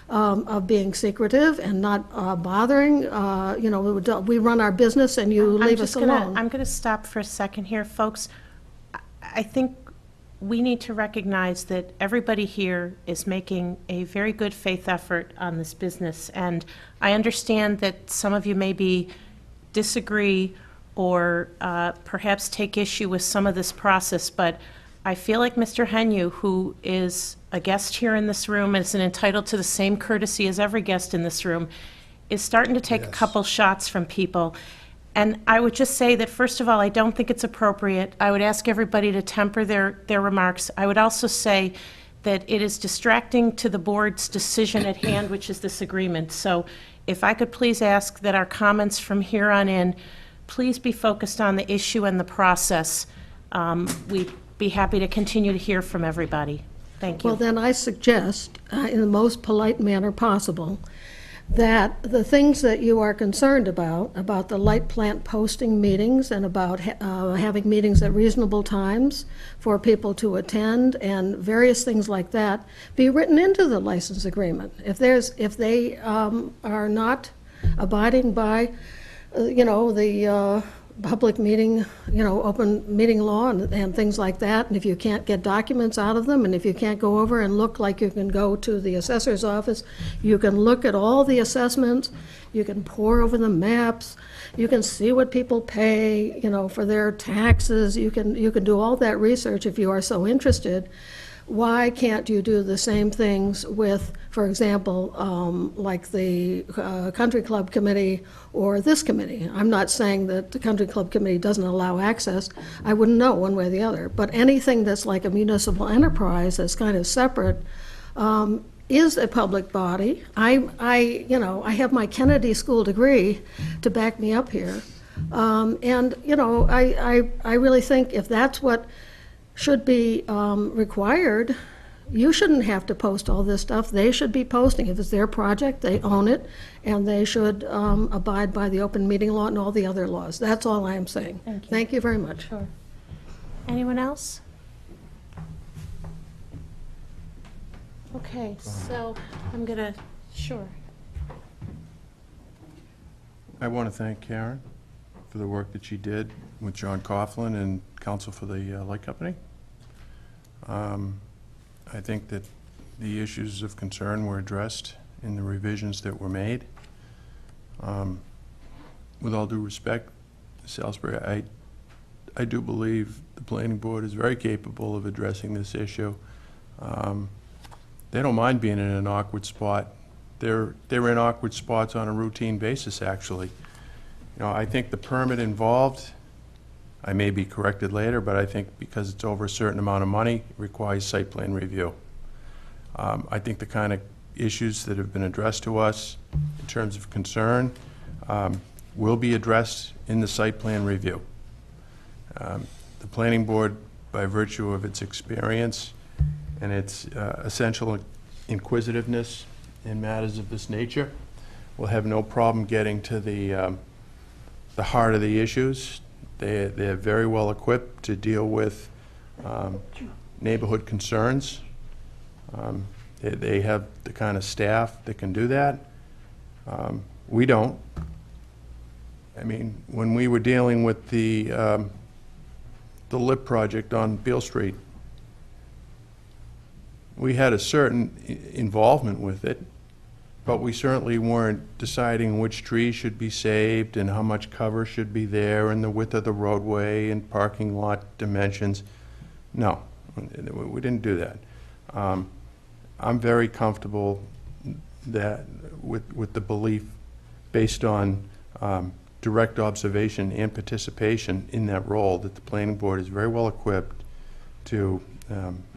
of being secretive and not bothering. We run our business and you leave us alone. I'm going to stop for a second here, folks. I think we need to recognize that everybody here is making a very good faith effort on this business. And I understand that some of you maybe disagree or perhaps take issue with some of this process, but I feel like Mr. Henyu, who is a guest here in this room and is entitled to the same courtesy as every guest in this room, is starting to take a couple shots from people. And I would just say that, first of all, I don't think it's appropriate. I would ask everybody to temper their remarks. I would also say that it is distracting to the board's decision at hand, which is this agreement. So if I could please ask that our comments from here on in, please be focused on the issue and the process. We'd be happy to continue to hear from everybody. Thank you. Well, then I suggest, in the most polite manner possible, that the things that you are concerned about the light plant posting meetings and about having meetings at reasonable times for people to attend and various things like that, be written into the license agreement. If they are not abiding by, the public meeting, open meeting law and things like that, and if you can't get documents out of them, and if you can't go over and look like you can go to the assessor's office, you can look at all the assessments, you can pore over the maps, you can see what people pay, for their taxes, you can do all that research if you are so interested. why can't you do the same things with, for example, like the Country Club Committee or this committee? I'm not saying that the Country Club Committee doesn't allow access. I wouldn't know one way or the other. But anything that's like a municipal enterprise that's kind of separate is a public body. You know, I have my Kennedy School degree to back me up here. And, you know, I really think if that's what should be required, you shouldn't have to post all this stuff. They should be posting. If it's their project, they own it, and they should abide by the open meeting law and all the other laws. That's all I'm saying. Thank you. Thank you very much. Sure. Anyone else? Okay, so I'm gonna, sure. I want to thank Karen for the work that she did with John Coughlin and counsel for the light company. I think that the issues of concern were addressed in the revisions that were made. With all due respect, Salisbury, I do believe the planning board is very capable of addressing this issue. They don't mind being in an awkward spot. They're in awkward spots on a routine basis, actually. You know, I think the permit involved, I may be corrected later, but I think because it's over a certain amount of money, it requires site plan review. I think the kind of issues that have been addressed to us in terms of concern will be addressed in the site plan review. The planning board, by virtue of its experience and its essential inquisitiveness in matters of this nature, will have no problem getting to the heart of the issues. They're very well equipped to deal with neighborhood concerns. They have the kind of staff that can do that. We don't. I mean, when we were dealing with the LIP project on Beale Street, we had a certain involvement with it, but we certainly weren't deciding which trees should be saved and how much cover should be there and the width of the roadway and parking lot dimensions. No, we didn't do that. I'm very comfortable that with the belief based on direct observation and participation in that role that the planning board is very well equipped to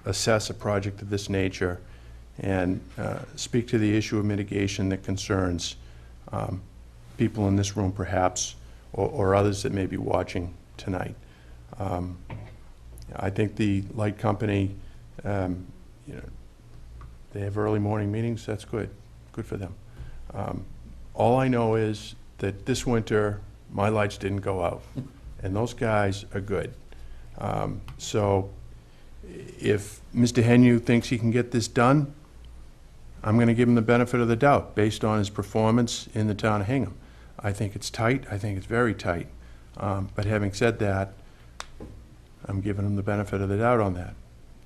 assess a project of this nature and speak to the issue of mitigation that concerns people in this room perhaps, or others that may be watching tonight. I think the light company, you know, they have early morning meetings, that's good for them. All I know is that this winter, my lights didn't go out, and those guys are good. So if Mr. Henry thinks he can get this done, I'm going to give him the benefit of the doubt based on his performance in the town of Hingham. I think it's tight. I think it's very tight. But having said that, I'm giving him the benefit of the doubt on that.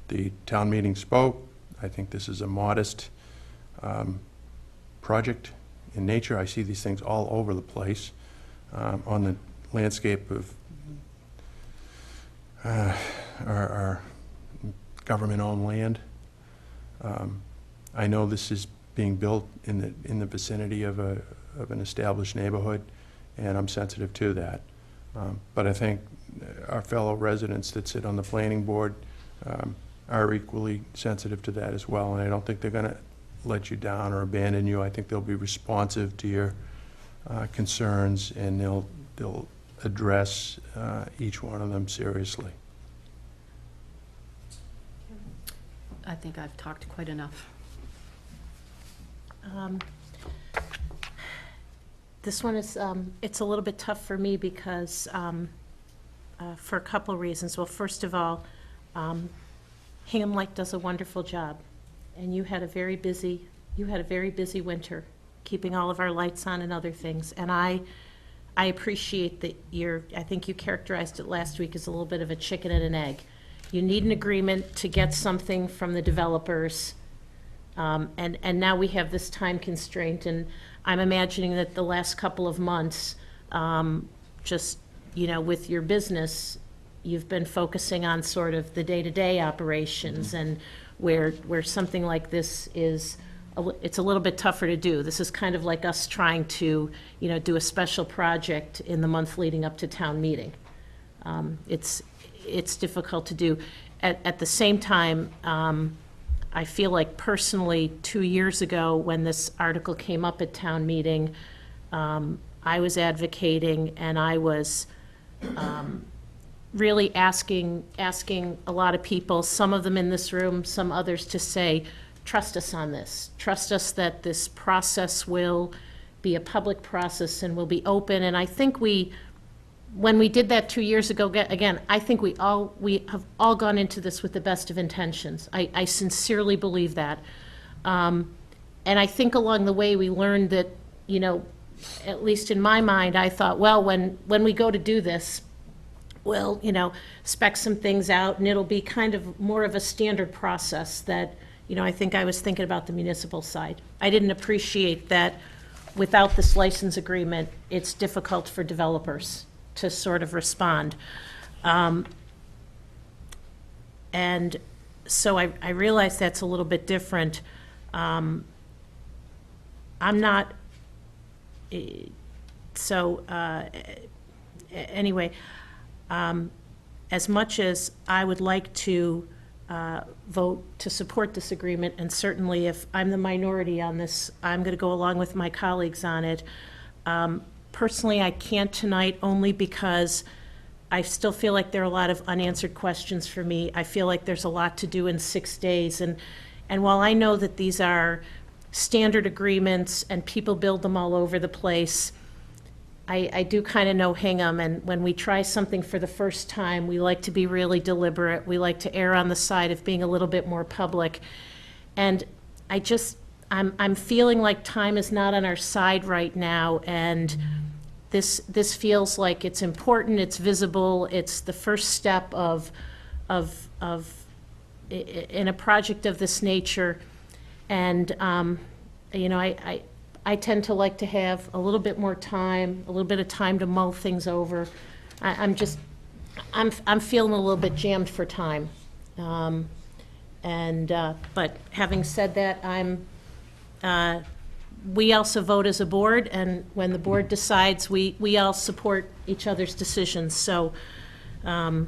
The town meeting spoke. I think this is a modest project in nature. I see these things all over the place on the landscape of our government-owned land. I know this is being built in the vicinity of an established neighborhood, and I'm sensitive to that. But I think our fellow residents that sit on the planning board are equally sensitive to that as well, and I don't think they're going to let you down or abandon you. I think they'll be responsive to your concerns, and they'll address each one of them seriously. I think I've talked quite enough. This one is, it's a little bit tough for me because, for a couple of reasons. Well, first of all, Hingham Light does a wonderful job, and you had a very busy winter, keeping all of our lights on and other things. And I appreciate that I think you characterized it last week as a little bit of a chicken and an egg. You need an agreement to get something from the developers, and now we have this time constraint, and I'm imagining that the last couple of months, just, you know, with your business, you've been focusing on sort of the day-to-day operations and where something like this is, it's a little bit tougher to do. This is kind of like us trying to, do a special project in the month leading up to town meeting. It's difficult to do. At the same time, I feel like personally, 2 years ago, when this article came up at town meeting, I was advocating and I was really asking a lot of people, some of them in this room, some others, to say, trust us on this. Trust us that this process will be a public process and will be open. And I think when we did that 2 years ago, again, I think we have all gone into this with the best of intentions. I sincerely believe that. And I think along the way, we learned that, at least in my mind, I thought, well, when we go to do this, we'll, spec some things out, and it'll be kind of more of a standard process that, I think I was thinking about the municipal side. I didn't appreciate that without this license agreement, it's difficult for developers to sort of respond. And so I realize that's a little bit different. I'm not, anyway, as much as I would like to vote to support this agreement, and certainly if I'm the minority on this, I'm going to go along with my colleagues on it. Personally, I can't tonight, only because I still feel like there are a lot of unanswered questions for me. I feel like there's a lot to do in 6 days, and while I know that these are standard agreements and people build them all over the place, I do kind of know Hingham, and when we try something for the first time, we like to be really deliberate. We like to err on the side of being a little bit more public. And I'm feeling like time is not on our side right now, and this feels like it's important, it's visible, it's the first step in a project of this nature. And, I tend to like to have a little bit more time, a little bit of time to mull things over. I'm feeling a little bit jammed for time. But having said that, we also vote as a board, and when the board decides, we all support each other's decisions, so. I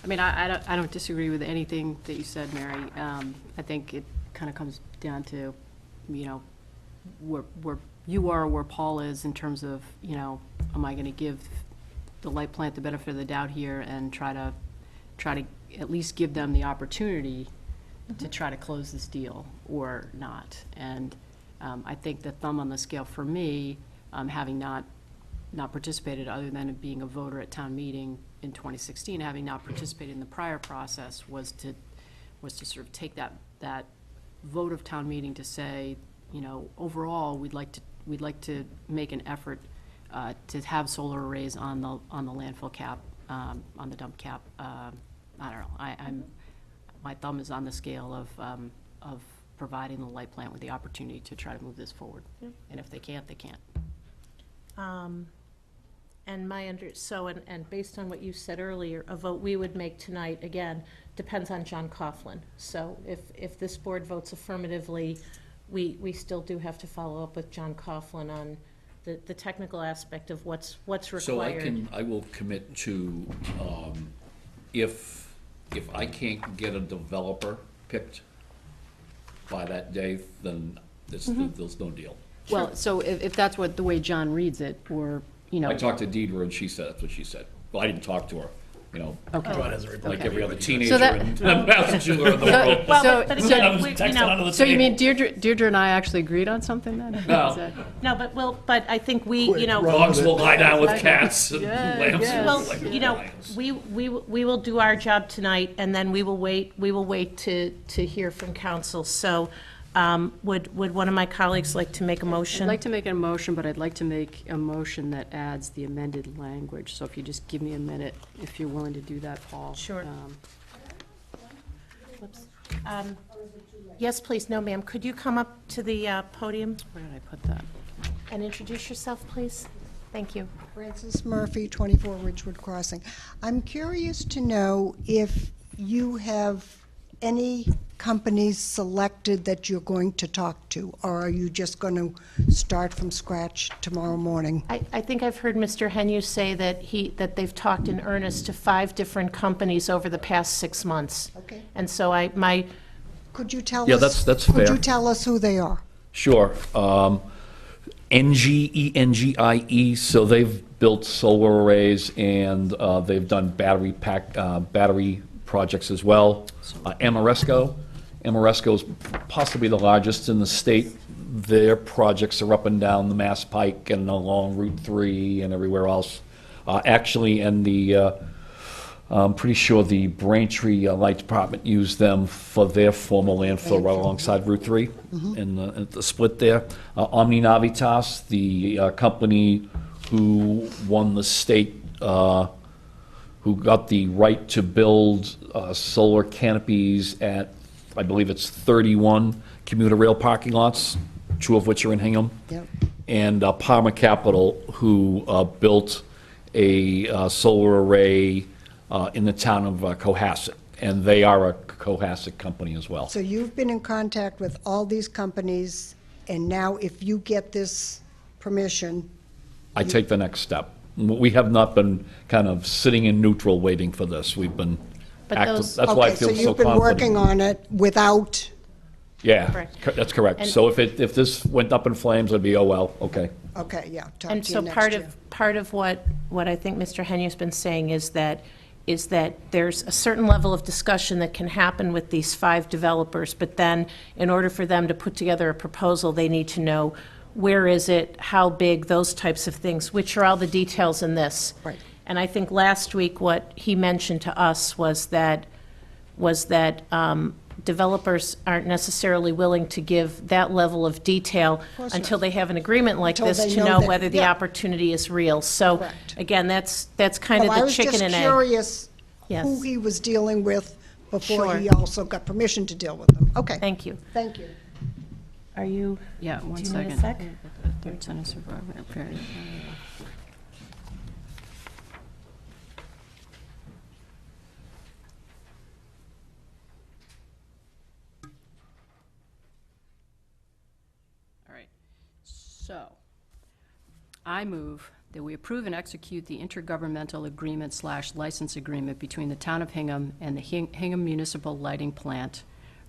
mean, I don't disagree with anything that you said, Mary. I think it kind of comes down to, where you are, where Paul is in terms of, am I going to give the light plant the benefit of the doubt here and try to at least give them the opportunity to try to close this deal or not. And I think the thumb on the scale for me, having not participated other than being a voter at town meeting in 2016, having not participated in the prior process, was to sort of take that vote of town meeting to say, overall, we'd like to make an effort to have solar arrays on the landfill cap, on the dump cap. I don't know. My thumb is on the scale of providing the light plant with the opportunity to try to move this forward. Yeah. And if they can't, they can't. And and based on what you said earlier, a vote we would make tonight, again, depends on John Coughlin. So if this board votes affirmatively, we still do have to follow up with John Coughlin on the technical aspect of what's required. So I will commit to, if I can't get a developer picked by that day, then there's no deal. Well, so if that's the way John reads it, or, I talked to Deidre and she said, that's what she said. Well, I didn't talk to her, Okay. John has a report. like every other teenager So that- in Massachusetts in the world. Well, but again, I was we- texting under the So you table. mean Deirdre and I actually agreed on something then? No. Is that- No, but I think we, Dogs will lie down with Okay. cats and Yeah, lambs yes. well, will like lions. we will do our job tonight, and then we will wait to hear from council. So, would one of my colleagues like to make a motion? I'd like to make a motion, but I'd like to make a motion that adds the amended language. So if you just give me a minute, if you're willing to do that, Paul. Sure. Whoops. Yes, please. No, ma'am. Could you come up to the podium Where did I put that? and introduce yourself, please? Thank you. Frances Murphy, 24 Ridgewood Crossing. I'm curious to know if you have any companies selected that you're going to talk to, or are you just going to start from scratch tomorrow morning? I think I've heard Mr. Henry say that they've talked in earnest to 5 different companies over the past 6 months. Okay. And so Could you tell us? Yeah, that's Could fair. you tell us who they are? Sure. Engie, so they've built solar arrays and they've done battery projects as well. Amoresco is possibly the largest in the state. Their projects are up and down the Mass Pike and along Route 3 and everywhere else. Actually, and I'm pretty sure the Braintree Light Department used them for their former landfill right alongside Route 3 in the split there. Omni Navitas, the company who won the state, who got the right to build solar canopies at, I believe it's 31 commuter rail parking lots, 2 of which are in Hingham. Yep. And Palmer Capital, who built a solar array in the town of Cohasset, and they are a Cohasset company as well. So you've been in contact with all these companies, and now if you get this permission, I take the next step. We have not been kind of sitting in neutral waiting for this. We've been But active. those- That's why I okay, so feel so you've been working confident. on it without, Yeah, Correct. that's correct. And- So if this went up in flames, I'd be, oh, well, okay. okay, yeah, talk And to you so next part year. of what I think Mr. Henry's been saying is that there's a certain level of discussion that can happen with these 5 developers, but then in order for them to put together a proposal, they need to know where is it, how big, those types of things, which are all the details in this. Right. And I think last week what he mentioned to us was that developers aren't necessarily willing to give that level of detail course until they have an agreement like Until this they to know know that- whether the yeah. opportunity is real. So, Correct. again, that's kind of Well, I the was chicken just and egg. curious Yes. who he was dealing with before Sure. he also got permission to deal with them. Okay, Thank you. thank you. Are you, Yeah, one do you need a second. sec? Third sentence of period. All right, so I move that we approve and execute the intergovernmental agreement/license agreement between the town of Hingham and the Hingham Municipal Lighting Plant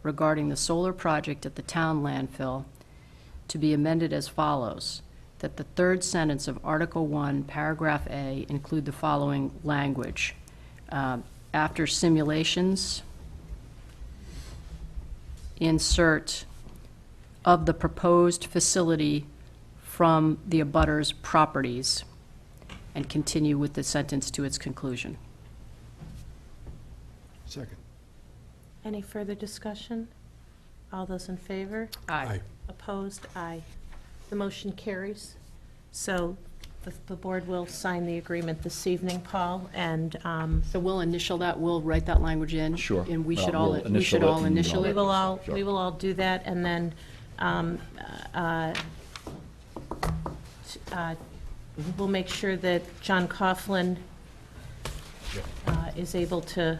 regarding the solar project at the town landfill to be amended as follows, that the third sentence of Article 1, Paragraph A, include the following language. After simulations, insert of the proposed facility from the abutters' properties, and continue with the sentence to its conclusion. Second. Any further discussion? All those in favor? Aye. Opposed? Aye. The motion carries. So the board will sign the agreement this evening, Paul, and So we'll initial that, we'll write that language in. Sure. And we Well, should all, we'll we should initial it all and initial we it. will all, Sure. we will all do that, and then we'll make sure that John Coughlin is able to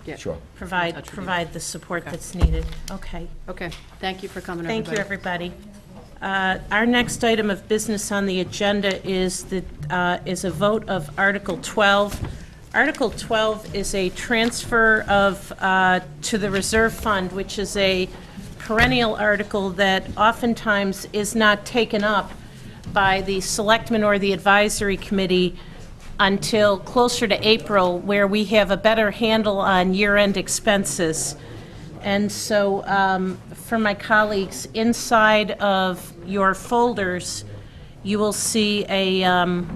Yeah. Sure. provide the support Okay. that's needed. Okay. Okay, thank you for coming, Thank everybody. you, everybody. Our next item of business on the agenda is a vote of Article 12. Article 12 is a transfer to the reserve fund, which is a perennial article that oftentimes is not taken up by the selectmen or the advisory committee until closer to April, where we have a better handle on year-end expenses. And so, for my colleagues, inside of your folders, you will see an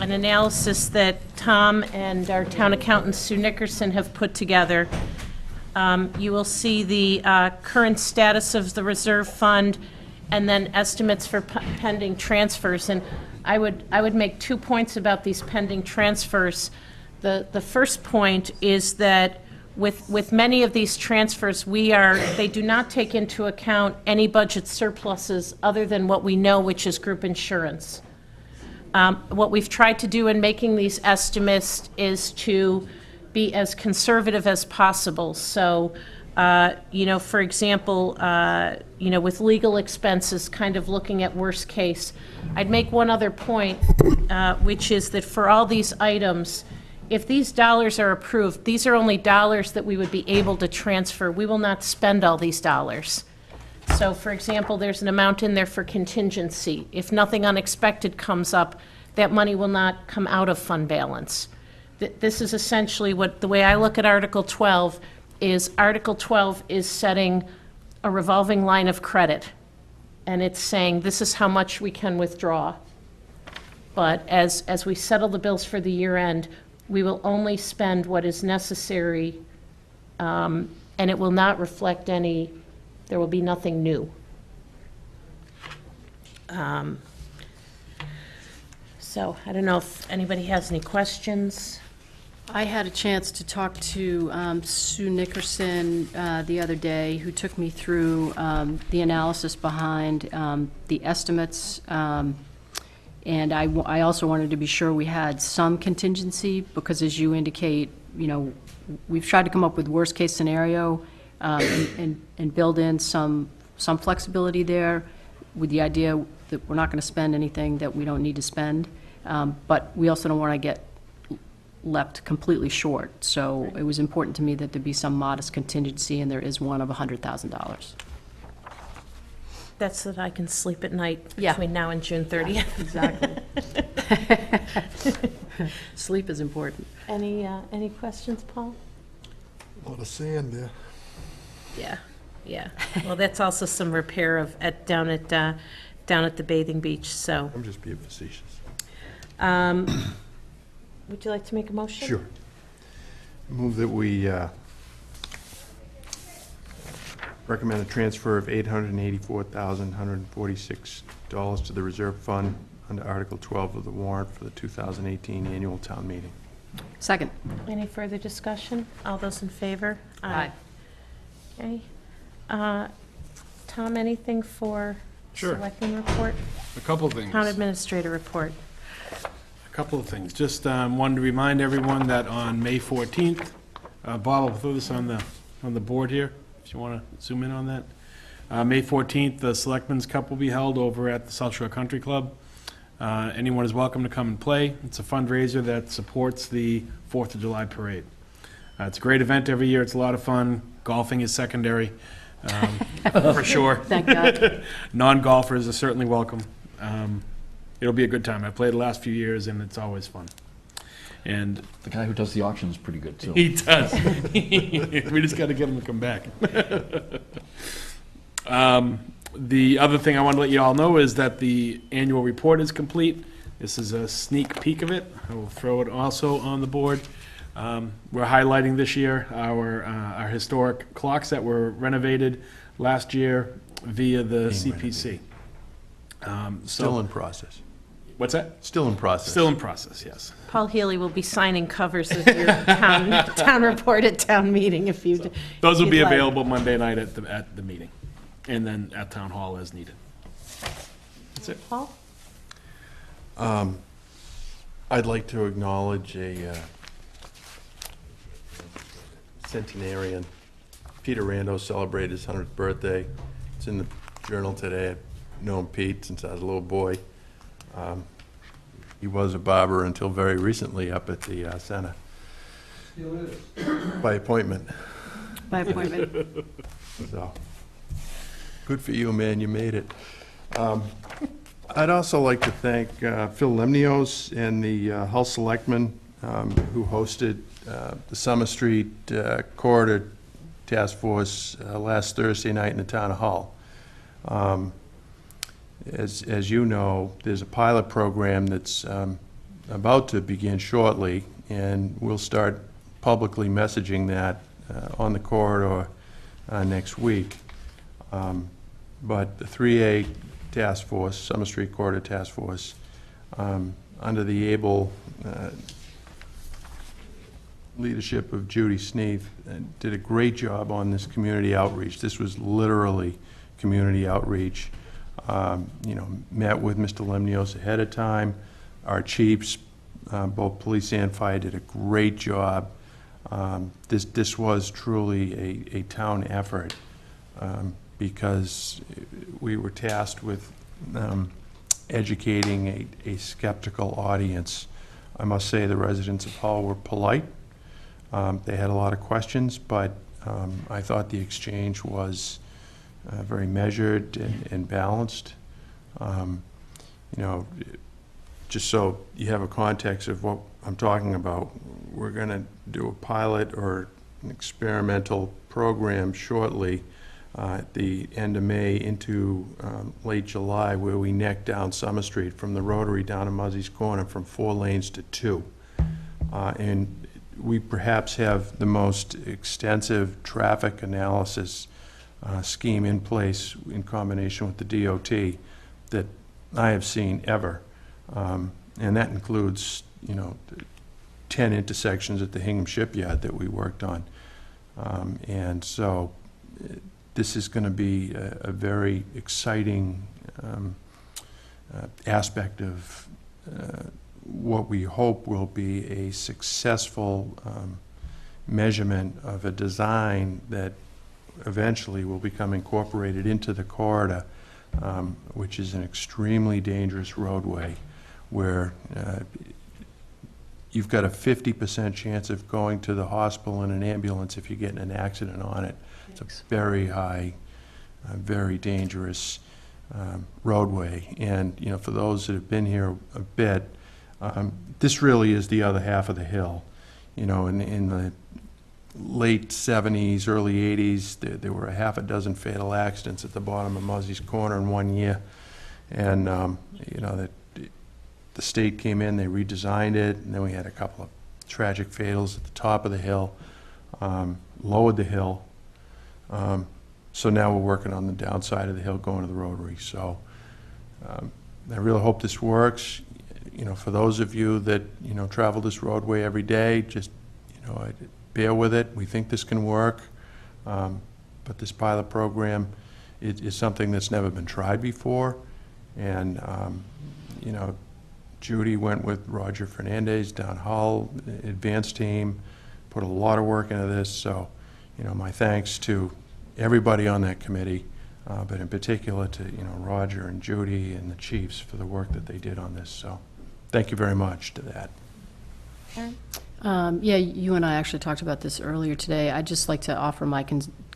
analysis that Tom and our town accountant, Sue Nickerson, have put together. You will see the current status of the reserve fund, and then estimates for pending transfers. And I would make 2 points about these pending transfers. The first point is that with many of these transfers, they do not take into account any budget surpluses other than what we know, which is group insurance. What we've tried to do in making these estimates is to be as conservative as possible. So, for example, with legal expenses, kind of looking at worst case. I'd make one other point, which is that for all these items, if these dollars are approved, these are only dollars that we would be able to transfer. We will not spend all these dollars. So, for example, there's an amount in there for contingency. If nothing unexpected comes up, that money will not come out of fund balance. This is essentially the way I look at Article 12 is setting a revolving line of credit. And it's saying this is how much we can withdraw. But as we settle the bills for the year end, we will only spend what is necessary, and it will not reflect there will be nothing new. So I don't know if anybody has any questions. I had a chance to talk to Sue Nickerson the other day, who took me through the analysis behind the estimates, and I also wanted to be sure we had some contingency, because as you indicate, we've tried to come up with worst-case scenario and build in some flexibility there, with the idea that we're not going to spend anything that we don't need to spend, but we also don't want to get left completely short. So it was important to me that there be some modest contingency, and there is one of $100,000. That's so that I can sleep at night Yeah. between now and June 30th. Exactly. Sleep is important. Any questions, Paul? A lot of sand there. Yeah. Well, that's also some repair down at the bathing beach, so. I'm just being facetious. Would you like to make a motion? Sure. Move that we recommend a transfer of $884,146 to the reserve fund under Article 12 of the warrant for the 2018 annual town meeting. Second. Any further discussion? All those in favor? Aye. Okay. Tom, anything for Sure. Selectmen report? A couple of things. Town administrator report. A couple of things. Just wanted to remind everyone that on May 14th, Bob, I'll throw this on the board here, if you want to zoom in on that. May 14th, the Selectmen's Cup will be held over at the South Shore Country Club. Anyone is welcome to come and play. It's a fundraiser that supports the 4th of July parade. It's a great event every year. It's a lot of fun. Golfing is secondary, for sure. Thank God. Non-golfers are certainly welcome. It'll be a good time. I've played the last few years, and it's always fun. And The guy who does the auction is pretty good, too. he does. We just got to get him to come back. The other thing I want to let you all know is that the annual report is complete. This is a sneak peek of it. I will throw it also on the board. We're highlighting this year our historic clocks that were renovated last year via the CPC. Still in process. What's that? Still in process. Still in process, yes. Paul Healy will be signing covers of your town report at town meeting if you. Those will if be you'd like. available Monday night at the meeting, and then at town hall as needed. That's it. Paul? I'd like to acknowledge a centenarian. Peter Rando celebrated his 100th birthday. It's in the journal today. I've known Pete since I was a little boy. He was a barber until very recently up at the center. Still is. By appointment. By appointment. So, good for you, man, you made it. I'd also like to thank Phil Lemnios and the Hull Selectmen who hosted the Summer Street Corridor Task Force last Thursday night in the town of Hull. As you know, there's a pilot program that's about to begin shortly, and we'll start publicly messaging that on the corridor next week. But the 3A Task Force, Summer Street Corridor Task Force, under the able leadership of Judy Sneath, did a great job on this community outreach. This was literally community outreach. Met with Mr. Lemnios ahead of time. Our chiefs, both police and fire, did a great job. This was truly a town effort, because we were tasked with educating a skeptical audience. I must say the residents of Hull were polite. They had a lot of questions, but I thought the exchange was very measured and balanced. You know, just so you have a context of what I'm talking about, we're going to do a pilot or an experimental program shortly at the end of May into late July, where we neck down Summer Street from the Rotary down to Muzzy's Corner from 4 lanes to 2. And we perhaps have the most extensive traffic analysis scheme in place in combination with the DOT that I have seen ever. And that includes, you know, 10 intersections at the Hingham shipyard that we worked on. And so this is going to be a very exciting aspect of what we hope will be a successful measurement of a design that eventually will become incorporated into the corridor, which is an extremely dangerous roadway where you've got a 50% chance of going to the hospital in an ambulance if you get in an accident on it. It's a very high, very dangerous roadway. And, you know, for those that have been here a bit, this really is the other half of the hill. You know, in the late 70s, early 80s, there were a half a dozen fatal accidents at the bottom of Muzzy's Corner in 1 year. And, you know, the state came in, they redesigned it, and then we had a couple of tragic fatals at the top of the hill, lowered the hill. So now we're working on the downside of the hill going to the Rotary. So I really hope this works. You know, for those of you that, you know, travel this roadway every day, just, you know, bear with it. We think this can work. But this pilot program is something that's never been tried before. And, you know, Judy went with Roger Fernandez down Hull, advanced team, put a lot of work into this. So, you know, my thanks to everybody on that committee, but in particular to, you know, Roger and Judy and the chiefs for the work that they did on this. So thank you very much to that. Yeah, you and I actually talked about this earlier today. I'd just like to offer my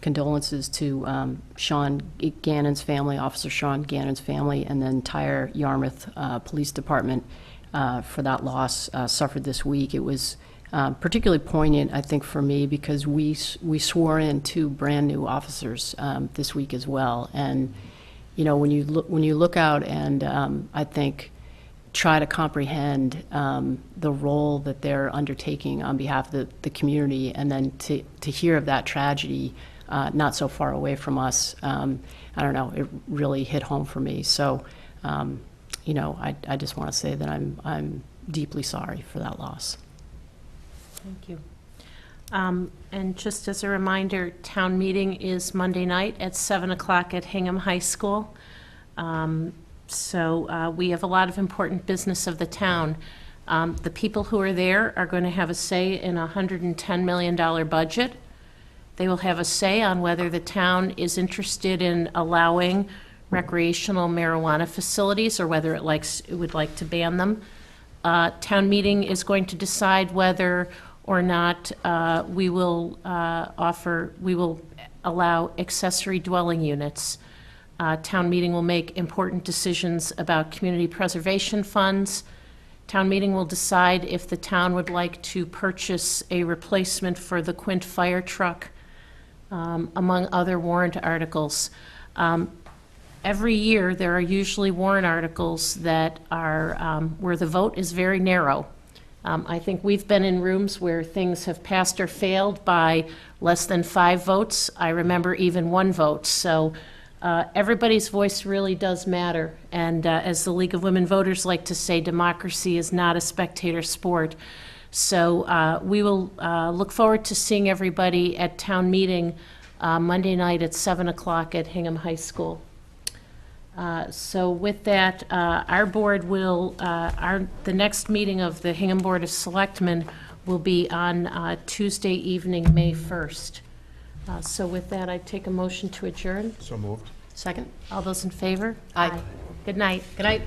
condolences to Sean Gannon's family, Officer Sean Gannon's family, and the entire Yarmouth Police Department for that loss suffered this week. It was particularly poignant, I think, for me because we swore in 2 brand-new officers this week as well. And, you know, when you look out and I think try to comprehend the role that they're undertaking on behalf of the community, and then to hear of that tragedy not so far away from us, I don't know, it really hit home for me. So, you know, I just want to say that I'm deeply sorry for that loss. Thank you. And just as a reminder, town meeting is Monday night at 7 o'clock at Hingham High School. So we have a lot of important business of the town. The people who are there are going to have a say in a $110 million budget. They will have a say on whether the town is interested in allowing recreational marijuana facilities or whether it would like to ban them. Town meeting is going to decide whether or not we will allow accessory dwelling units. Town meeting will make important decisions about community preservation funds. Town meeting will decide if the town would like to purchase a replacement for the Quint fire truck, among other warrant articles. Every year, there are usually warrant articles that are where the vote is very narrow. I think we've been in rooms where things have passed or failed by less than 5 votes. I remember even 1 vote. So everybody's voice really does matter. And as the League of Women Voters like to say, democracy is not a spectator sport. So we will look forward to seeing everybody at town meeting Monday night at 7 o'clock at Hingham High School. So with that, our board will, the next meeting of the Hingham Board of Selectmen will be on Tuesday evening, May 1st. So with that, I take a motion to adjourn. So moved. Second? All those in favor? Aye. Good night. Good night.